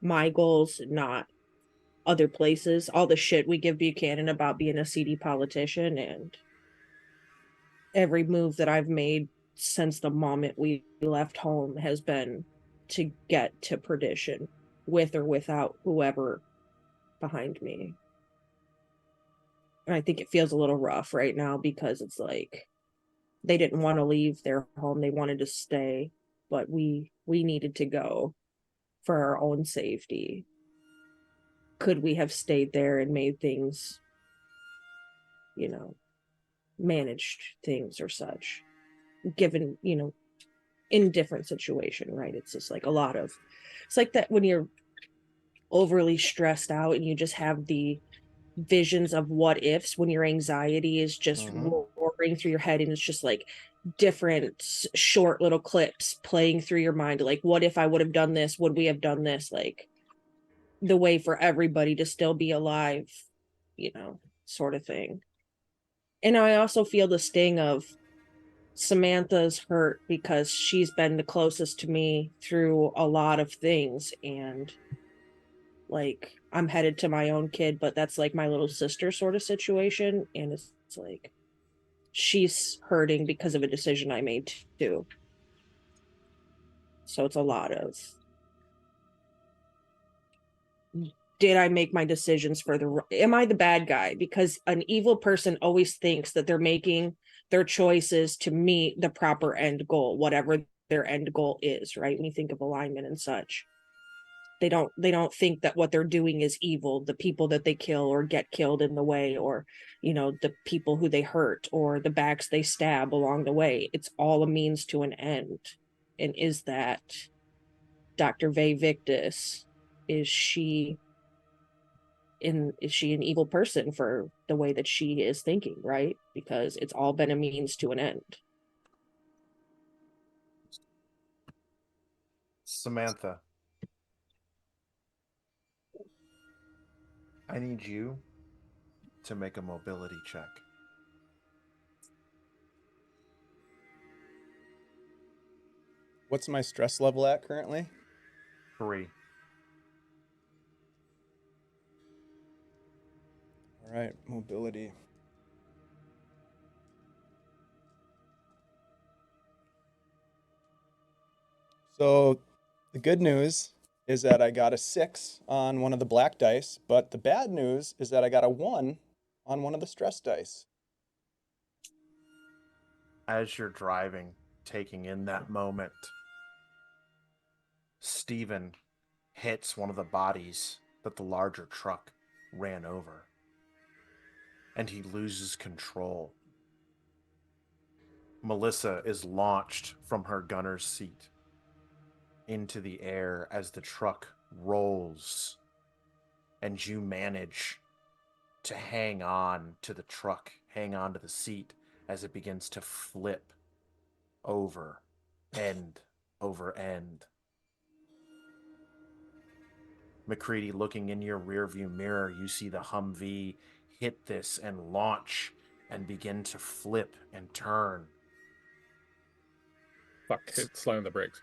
my goals, not other places. All the shit we give Buchanan about being a seedy politician, and every move that I've made since the moment we left home has been to get to perdition, with or without whoever behind me. And I think it feels a little rough right now because it's like they didn't want to leave their home. They wanted to stay, but we needed to go for our own safety. Could we have stayed there and made things, managed things or such, given, in different situation, right? It's just like it's like that when you're overly stressed out and you just have the visions of what ifs, when your anxiety is just roaring through your head, and it's just like different short little clips playing through your mind, like, what if I would have done this, would we have done this, like the way for everybody to still be alive, sort of thing. And I also feel the sting of Samantha's hurt because she's been the closest to me through a lot of things, and like I'm headed to my own kid, but that's like my little sister sort of situation. And it's like she's hurting because of a decision I made too. So it's a lot of, did I make my decisions for am I the bad guy? Because an evil person always thinks that they're making their choices to meet the proper end goal, whatever their end goal is, right? When you think of alignment and such. They don't think that what they're doing is evil. The people that they kill or get killed in the way, or, you know, the people who they hurt or the backs they stab along the way, it's all a means to an end. And is that Dr. Ve Victus, is she an evil person for the way that she is thinking, right? Because it's all been a means to an end. Samantha, I need you to make a mobility check. What's my stress level at currently? 3. All right, mobility. So the good news is that I got a 6 on one of the black dice, but the bad news is that I got a 1 on one of the stress dice. As you're driving, taking in that moment, Stephen hits one of the bodies that the larger truck ran over, and he loses control. Melissa is launched from her gunner's seat into the air as the truck rolls, and you manage to hang on to the truck, hang on to the seat as it begins to flip over end over end. McCready, looking in your rearview mirror, you see the Humvee hit this and launch and begin to flip and turn. Fuck, slam on the brakes.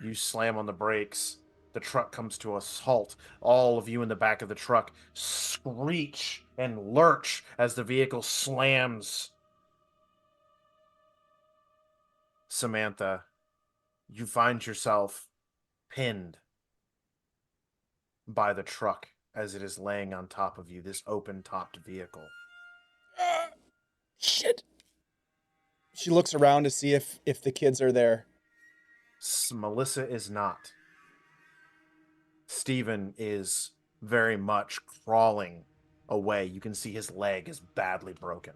You slam on the brakes. The truck comes to a halt. All of you in the back of the truck screech and lurch as the vehicle slams. Samantha, you find yourself pinned by the truck as it is laying on top of you, this open-topped vehicle. Shit. She looks around to see if the kids are there. Melissa is not. Stephen is very much crawling away. You can see his leg is badly broken.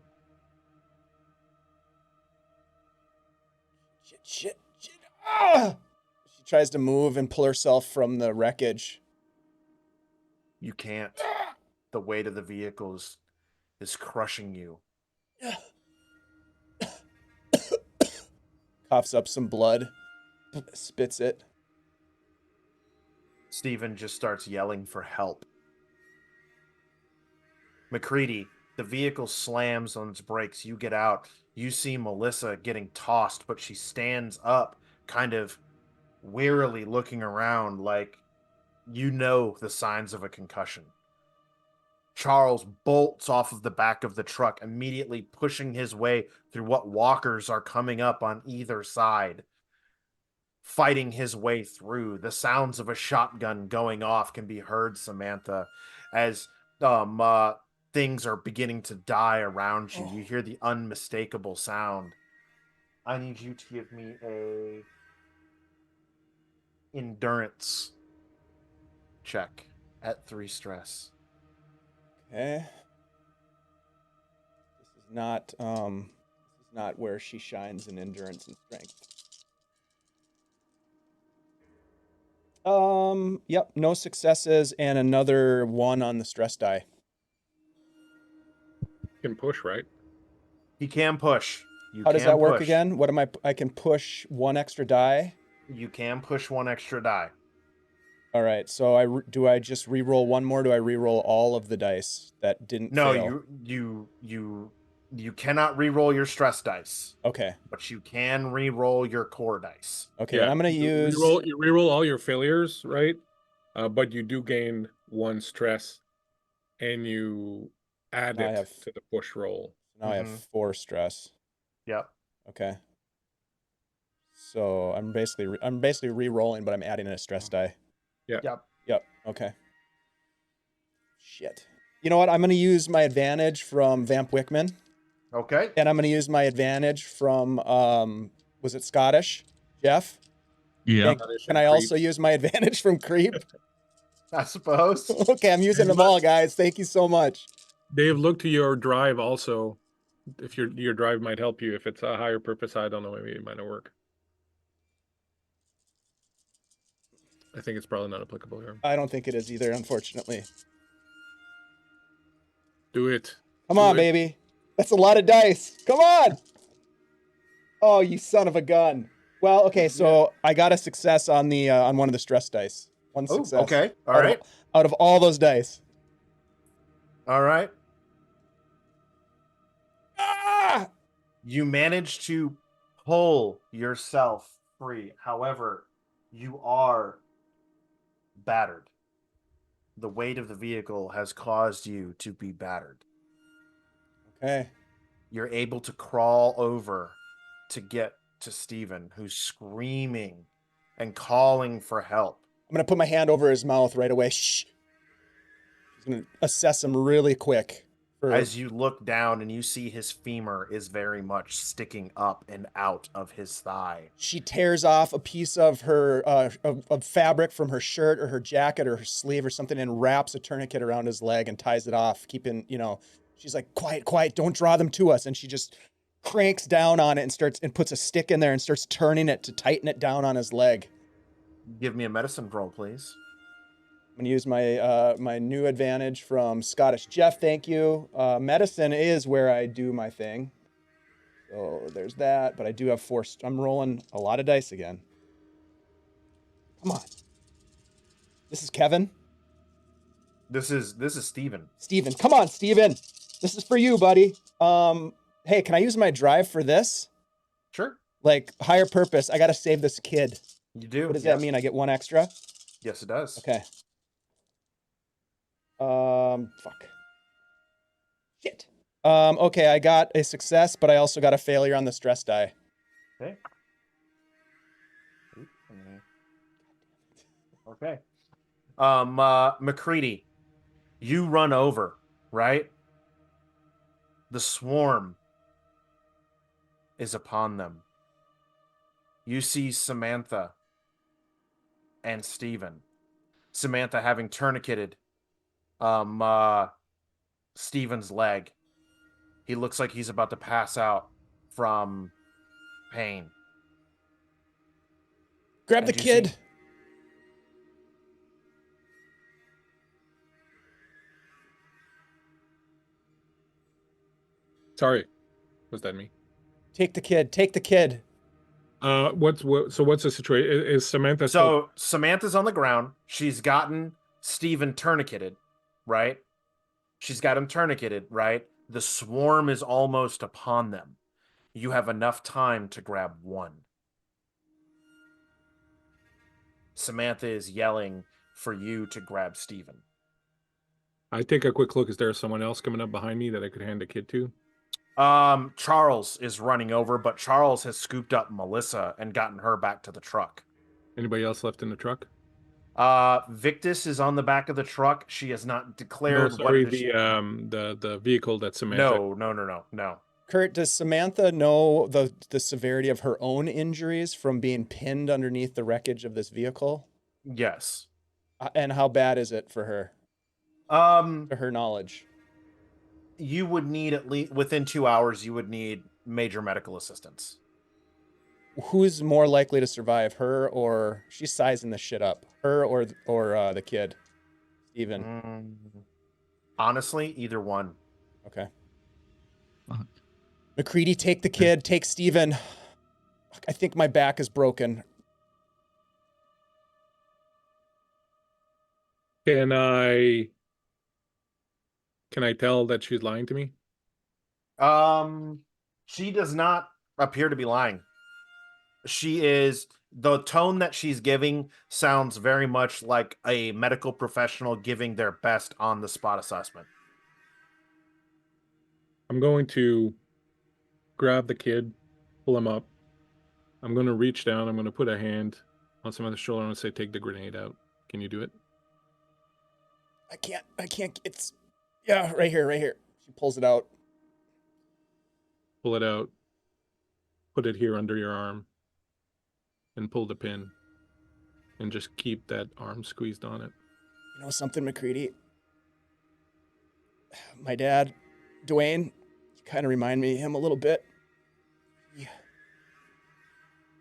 Shit. Ah! She tries to move and pull herself from the wreckage. You can't. The weight of the vehicle is crushing you. Coughs up some blood, spits it. Stephen just starts yelling for help. McCready, the vehicle slams on its brakes. You get out. You see Melissa getting tossed, but she stands up, kind of wearily looking around like you know the signs of a concussion. Charles bolts off of the back of the truck, immediately pushing his way through what walkers are coming up on either side, fighting his way through. The sounds of a shotgun going off can be heard, Samantha, as things are beginning to die around you. You hear the unmistakable sound. I need you to give me a endurance check at 3 stress. Okay. This is not where she shines in endurance and strength. Yep, no successes and another 1 on the stress die. Can push, right? He can push. How does that work again? What am I can push 1 extra die? You can push 1 extra die. All right, so do I just re-roll 1 more? Do I re-roll all of the dice that didn't fail? No, you cannot re-roll your stress dice. Okay. But you can re-roll your core dice. Okay, and I'm gonna use you re-roll all your failures, right? But you do gain 1 stress, and you add it to the push roll. Now I have 4 stress. Yep. Okay. So I'm basically re-rolling, but I'm adding in a stress die. Yep. Yep. Okay. Shit. You know what? I'm going to use my advantage from Vamp Wickman, Okay. and I'm going to use my advantage from was it Scottish, Jeff? Yeah. And can I also use my advantage from Creep? I suppose. Okay, I'm using them all, guys. Thank you so much. Dave, look to your drive also. If your drive might help you. If it's a higher purpose, I don't know. Maybe it might not work. I think it's probably not applicable here. I don't think it is either, unfortunately. Do it. Come on, baby. That's a lot of dice. Come on. Oh, you son of a gun. Well, okay, so I got a success on the on one of the stress dice. One Oh, success. okay. All right. Out of all those dice. All right. Ah! You manage to pull yourself free. However, you are battered. The weight of the vehicle has caused you to be battered. Okay. You're able to crawl over to get to Steven, who's screaming and calling for help. I'm going to put my hand over his mouth right away. Shh. He's going to assess him really quick. As you look down and you see his femur is very much sticking up and out of his thigh. She tears off a piece of her of fabric from her shirt or her jacket or her sleeve or something and wraps a tourniquet around his leg and ties it off, keeping, she's like, quiet, don't draw them to us. And she just cranks down on it and puts a stick in there and starts turning it to tighten it down on his leg. Give me a medicine roll, please. I'm gonna use my my new advantage from Scottish. Jeff, thank you. Medicine is where I do my thing. So there's that, but I do have 4. I'm rolling a lot of dice again. Come on. This is Kevin. This is Steven. Steven, come on, Steven. This is for you, buddy. Hey, can I use my drive for this? Sure. Like higher purpose. I gotta save this kid. You do. What does that mean? I get 1 extra? Yes, it does. Okay. Fuck. Shit. Okay, I got a success, but I also got a failure on the stress die. Okay. Okay. McCready, you run over, right? The swarm is upon them. You see Samantha and Steven. Samantha having tourniqueted Steven's leg. He looks like he's about to pass out from pain. Grab the kid. Sorry, was that me? Take the kid. Take the kid. What's the situation? Is Samantha? So Samantha's on the ground. She's gotten Steven tourniqueted, right? She's got him tourniqueted, right? The swarm is almost upon them. You have enough time to grab one. Samantha is yelling for you to grab Steven. I take a quick look. Is there someone else coming up behind me that I could hand a kid to? Charles is running over, but Charles has scooped up Melissa and gotten her back to the truck. Anybody else left in the truck? Victus is on the back of the truck. She has not declared. No, sorry, the vehicle that Samantha. No. Kurt, does Samantha know the severity of her own injuries from being pinned underneath the wreckage of this vehicle? Yes. And how bad is it for her? To her knowledge. You would need at least within 2 hours. You would need major medical assistance. Who's more likely to survive, her or she's sizing the shit up? Her or the kid, Steven? Honestly, either one. Okay. Fuck. McCready, take the kid. Take Steven. I think my back is broken. Can I tell that she's lying to me? She does not appear to be lying. The tone that she's giving sounds very much like a medical professional giving their best on the spot assessment. I'm going to grab the kid, pull him up. I'm going to reach down. I'm going to put a hand on someone's shoulder and say, take the grenade out. Can you do it? I can't. It's, yeah, right here. She pulls it out. Pull it out. Put it here under your arm. And pull the pin. And just keep that arm squeezed on it. You know something, McCready? My dad, Dwayne, you kind of remind me of him a little bit.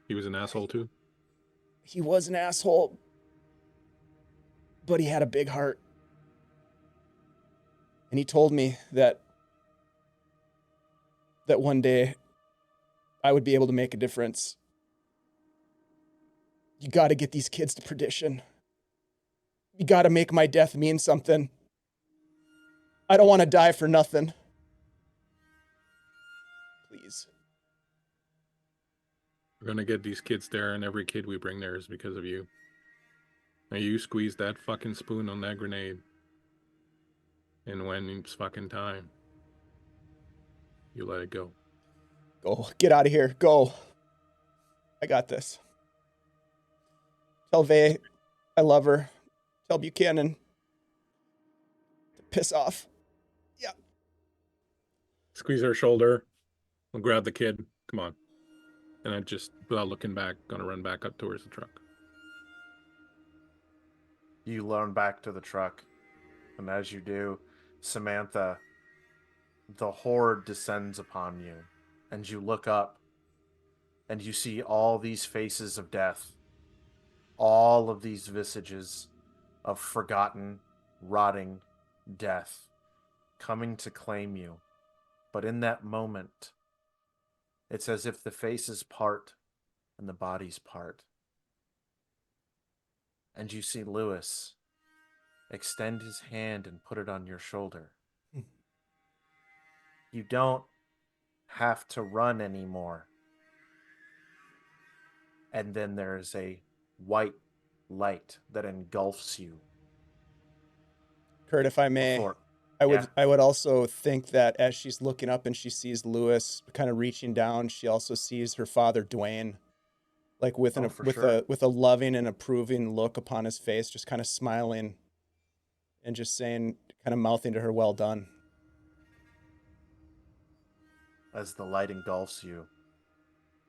He was an asshole too? He was an asshole, but he had a big heart. And he told me that one day I would be able to make a difference. You got to get these kids to perdition. You got to make my death mean something. I don't want to die for nothing. Please. We're going to get these kids there, and every kid we bring there is because of you. Now you squeeze that fucking spoon on that grenade. And when it's fucking time, you let it go. Go. Get out of here. Go. I got this. Tell Vay I love her. Tell Buchanan to piss off. Yeah. Squeeze her shoulder. We'll grab the kid. Come on. And I just, without looking back, gonna run back up towards the truck. You run back to the truck. And as you do, Samantha, the horde descends upon you. And you look up. And you see all these faces of death. All of these visages of forgotten, rotting death coming to claim you. But in that moment, it's as if the faces part and the bodies part. And you see Lewis extend his hand and put it on your shoulder. You don't have to run anymore. And then there's a white light that engulfs you. Kurt, if I may, I would also think that as she's looking up and she sees Lewis kind of reaching down, she also sees her father Dwayne, like with a loving and approving look upon his face, just kind of smiling and just saying, kind of mouthing to her, "Well done." As the light engulfs you,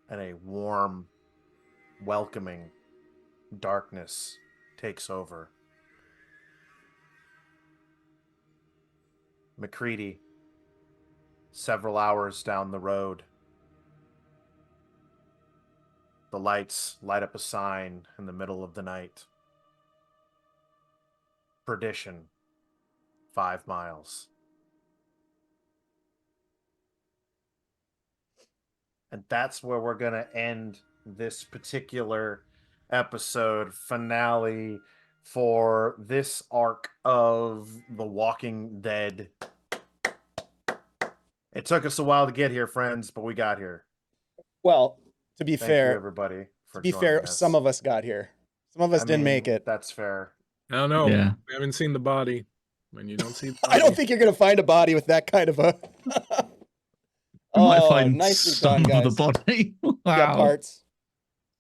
and a warm, welcoming darkness takes over. McCready, several hours down the road, the lights light up a sign in the middle of the night. Perdition, 5 miles. And that's where we're going to end this particular episode finale for this arc of The Walking Dead. It took us a while to get here, friends, but we got here. Well, to be Thank fair, you, everybody, for to be joining fair, us. some of us got here. Some of us didn't make it. That's fair. I don't know. Yeah. We haven't seen the body. When you don't see the body, I don't think you're gonna find a body with that kind of a. We might find nicely some done, of the guys. body. Yeah, Wow. parts.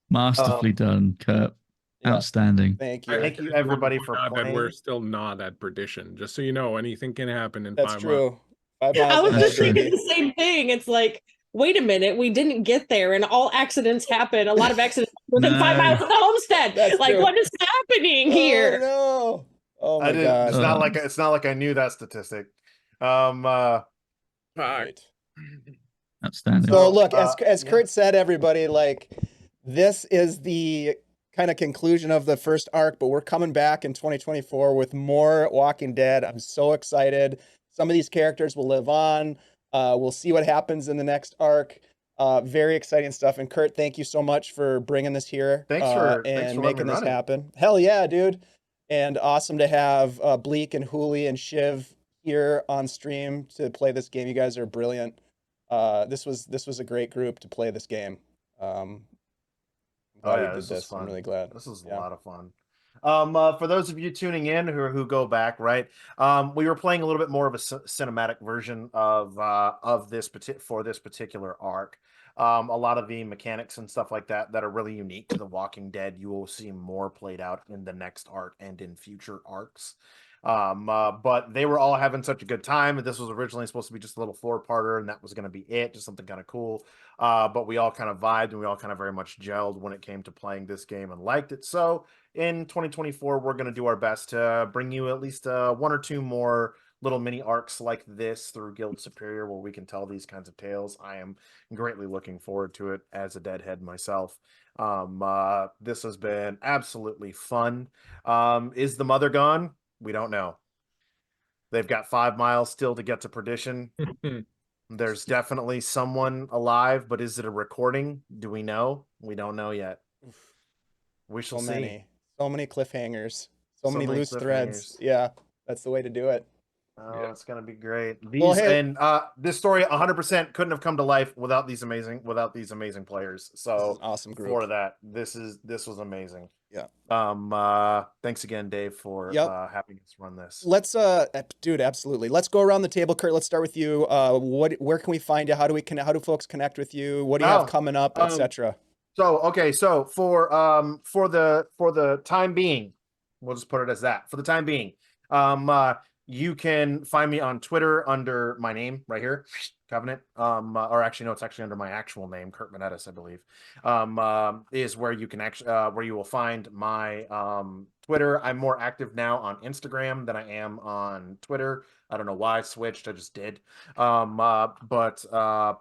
Masterfully done, Kurt. Yeah. Outstanding. Thank you. Thank you, everybody, for that playing. we're still not at perdition. Just so you know, anything can happen in That's 5 true. months. 5 Yeah, I miles was ahead, just thinking baby. the same thing. It's like, wait a minute, we didn't get there, and all accidents happen. A lot of accidents within 5 miles of the homestead. That's Like, true. what is happening Oh here? no! Oh my I didn't. god! It's not like I knew that statistic. Right. Outstanding. So look, as yeah. Kurt said, everybody, like, this is the kind of conclusion of the first arc, but we're coming back in 2024 with more Walking Dead. I'm so excited. Some of these characters will live on. We'll see what happens in the next arc. Very exciting stuff. And Kurt, thank you so much for bringing this here. Thanks for making this letting me run it. happen. Hell yeah, dude. And awesome to have Bleak and Hooli and Shiv here on stream to play this game. You guys are brilliant. This was a great group to play this game. I'm glad we did this this. was fun. I'm really glad. This was a lot of fun. For those of you tuning in who go back, right? We were playing a little bit more of a cinematic version of this particular arc. A lot of the mechanics and stuff like that are really unique to The Walking Dead. You will see more played out in the next arc and in future arcs. But they were all having such a good time. This was originally supposed to be just a little 4-parter, and that was going to be it, just something kind of cool. But we all kind of vibed and we all kind of very much gelled when it came to playing this game and liked it. So in 2024, we're going to do our best to bring you at least 1 or 2 more little mini arcs like this through Guild Superior, where we can tell these kinds of tales. I am greatly looking forward to it as a Deadhead myself. This has been absolutely fun. Is the mother gone? We don't know. They've got 5 miles still to get to Perdition. There's definitely someone alive, but is it a recording? Do we know? We don't know yet. We shall see. So many cliffhangers, so many loose threads. Yeah, that's the way to do it. Oh, Yeah. it's gonna be great. This story 100% couldn't have come to life without these amazing players. So awesome group. For that, this was amazing. Yeah. Thanks again, Dave, for having us run this. Let's dude, absolutely. Let's go around the table. Kurt, let's start with you. Where can we find you? How do folks connect with you? What do you have coming up, etc.? So for the time being, we'll just put it as that. For the time being, you can find me on Twitter under my name right here, KuVenet. Or actually, no, it's actually under my actual name, Kurt Manetis, I believe. Is where you can actually where you will find my Twitter. I'm more active now on Instagram than I am on Twitter. I don't know why I switched. I just did. But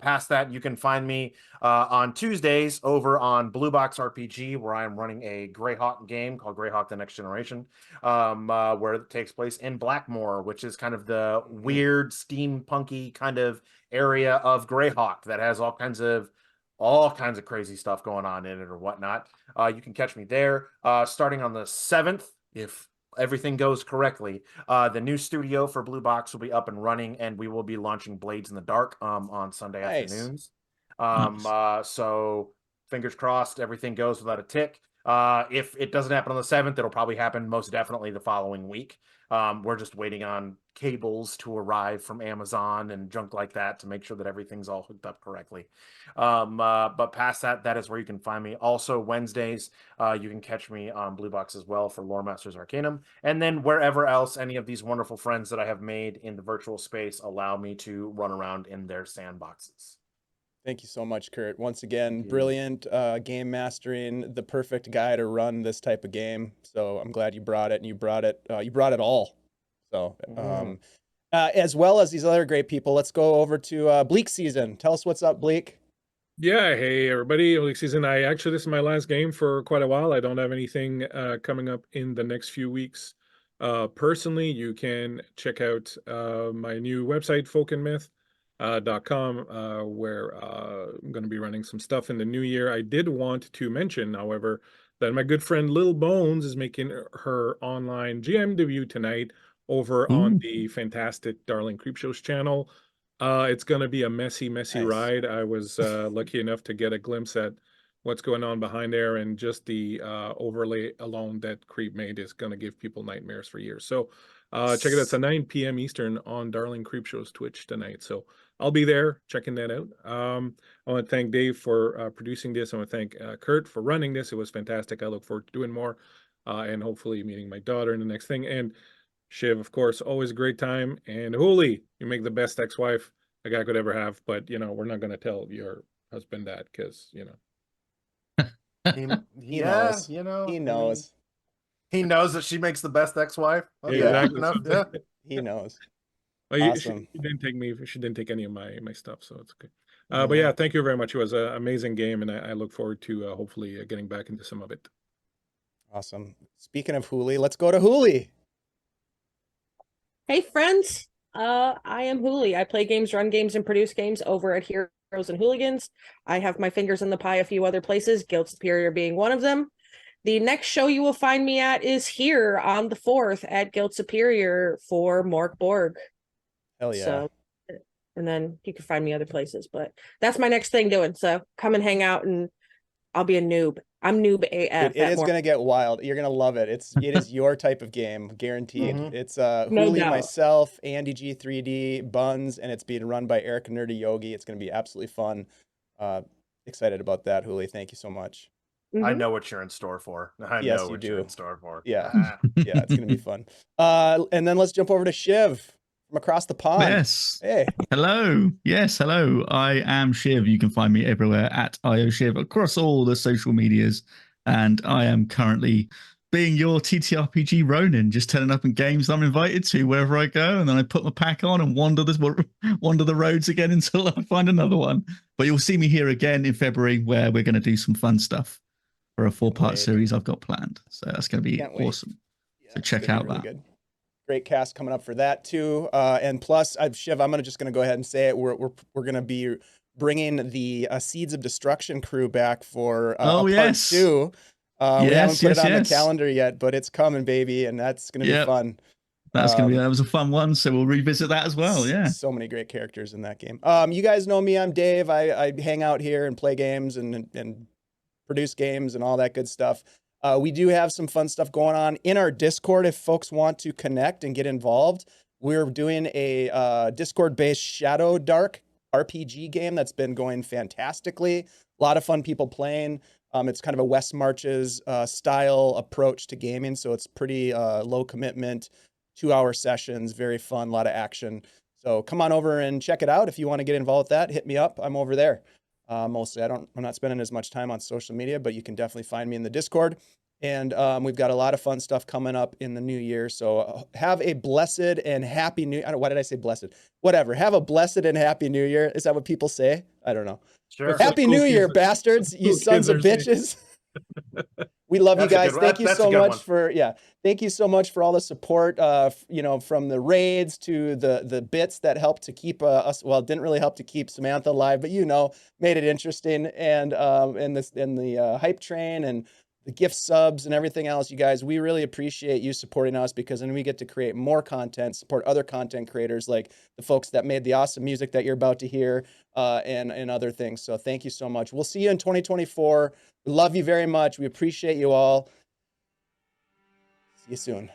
past that, you can find me on Tuesdays over on Blue Box RPG, where I am running a Greyhawk game called Greyhawk: The Next Generation, where it takes place in Blackmore, which is kind of the weird steampunky kind of area of Greyhawk that has all kinds of crazy stuff going on in it or whatnot. You can catch me there starting on the 7th, if everything goes correctly. The new studio for Blue Box will be up and running, and we will be launching Blades in the Dark on Sunday afternoons. So fingers crossed, everything goes without a tick. If it doesn't happen on the 7th, it'll probably happen most definitely the following week. We're just waiting on cables to arrive from Amazon and junk like that to make sure that everything's all hooked up correctly. But past that, that is where you can find me. Also, Wednesdays, you can catch me on Blue Box as well for Lore Masters Arcanum. And then wherever else any of these wonderful friends that I have made in the virtual space allow me to run around in their sandboxes. Thank you so much, Kurt. Once again, brilliant game mastering, the perfect guy to run this type of game. So I'm glad you brought it, and you brought it all. So, as well as these other great people, let's go over to Bleak Season. Tell us what's up, Bleak. Yeah, hey everybody, Bleak Season. This is my last game for quite a while. I don't have anything coming up in the next few weeks. Personally, you can check out my new website, folkandmyth.com, where I'm going to be running some stuff in the new year. I did want to mention, however, that my good friend Lil Bones is making her online GM debut tonight over on the fantastic Darling Creepshows channel. It's going to be a messy ride. I was lucky enough to get a glimpse at what's going on behind there, and just the overlay alone that Creep made is going to give people nightmares for years. So check it out. It's at 9 p.m. Eastern on Darling Creepshows Twitch tonight. So I'll be there checking that out. I want to thank Dave for producing this. I want to thank Kurt for running this. It was fantastic. I look forward to doing more and hopefully meeting my daughter in the next thing. And Shiv, of course, always a great time. And Hooli, you make the best ex-wife a guy could ever have. But, we're not going to tell your husband that because, He knows. He knows. He knows that she makes the best ex-wife. Okay, exactly. enough. Yeah. He knows. Well, Awesome. she didn't take any of my stuff, so it's okay. But yeah, thank you very much. It was an amazing game, and I look forward to hopefully getting back into some of it. Awesome. Speaking of Hooli, let's go to Hooli. Hey friends, I am Hooli. I play games, run games, and produce games over at Heroes and Hooligans. I have my fingers in the pie a few other places, Guild Superior being one of them. The next show you will find me at is here on the 4th at Guild Superior for Mork Borg. Hell yeah. So, and then you can find me other places, but that's my next thing doing. So come and hang out, and I'll be a noob. I'm noob AF. It is going to get wild. You're going to love it. It is your type of game, guaranteed. Mhm. It's No Hooli, doubt. myself, Andy G3D, Buns, and it's being run by Eric Nerdy Yogi. It's going to be absolutely fun. Excited about that, Hooli. Thank you so much. I Mhm. know what you're in store for. I Yes, know you what you're do. in store for. Yeah. Ah. Yeah, it's going to be fun. And then let's jump over to Shiv from across the pond. Yes. Hey. Hello. Yes, hello. I am Shiv. You can find me everywhere at IOShiv across all the social medias. And I am currently being your TTRPG Ronin, just turning up in games I'm invited to wherever I go. And then I put my pack on and wander the roads again until I find another one. But you'll see me here again in February where we're going to do some fun stuff for a 4-part wait. series I've got planned. So that's going to be Can't wait. awesome. Yeah, So it's check gonna be out really that. good. Great cast coming up for that too. And plus, Shiv, I'm just gonna go ahead and say it. We're gonna be bringing the Seeds of Destruction crew back for a part yes. 2. We haven't Yes, put it yes, on the yes. calendar yet, but it's coming, baby, and that's gonna be Yep. fun. That's gonna be that was a fun one, so we'll revisit that as well. Yeah. So many great characters in that game. You guys know me. I'm Dave. I hang out here and play games and produce games and all that good stuff. We do have some fun stuff going on in our Discord if folks want to connect and get involved. We're doing a Discord-based Shadow Dark RPG game that's been going fantastically. A lot of fun people playing. It's kind of a West Marches style approach to gaming, so it's pretty low commitment, 2-hour sessions, very fun, a lot of action. So come on over and check it out. If you want to get involved with that, hit me up. I'm over there. Mostly, I'm not spending as much time on social media, but you can definitely find me in the Discord. And we've got a lot of fun stuff coming up in the new year. So have a blessed and happy new. Why did I say blessed? Whatever. Have a blessed and happy new year. Is that what people say? I don't know. Sure. That's Happy what cool New Year, kids- bastards! You cool sons kids of are saying. bitches. We love you That's a guys. good one. Thank you That's a so good much one. for thank you so much for all the support. From the raids to the bits that helped to keep us. Well, it didn't really help to keep Samantha alive, but made it interesting. And the hype train and the gift subs and everything else, you guys, we really appreciate you supporting us because then we get to create more content, support other content creators like the folks that made the awesome music that you're about to hear, and other things. So thank you so much. We'll see you in 2024. We love you very much. We appreciate you all. See you soon.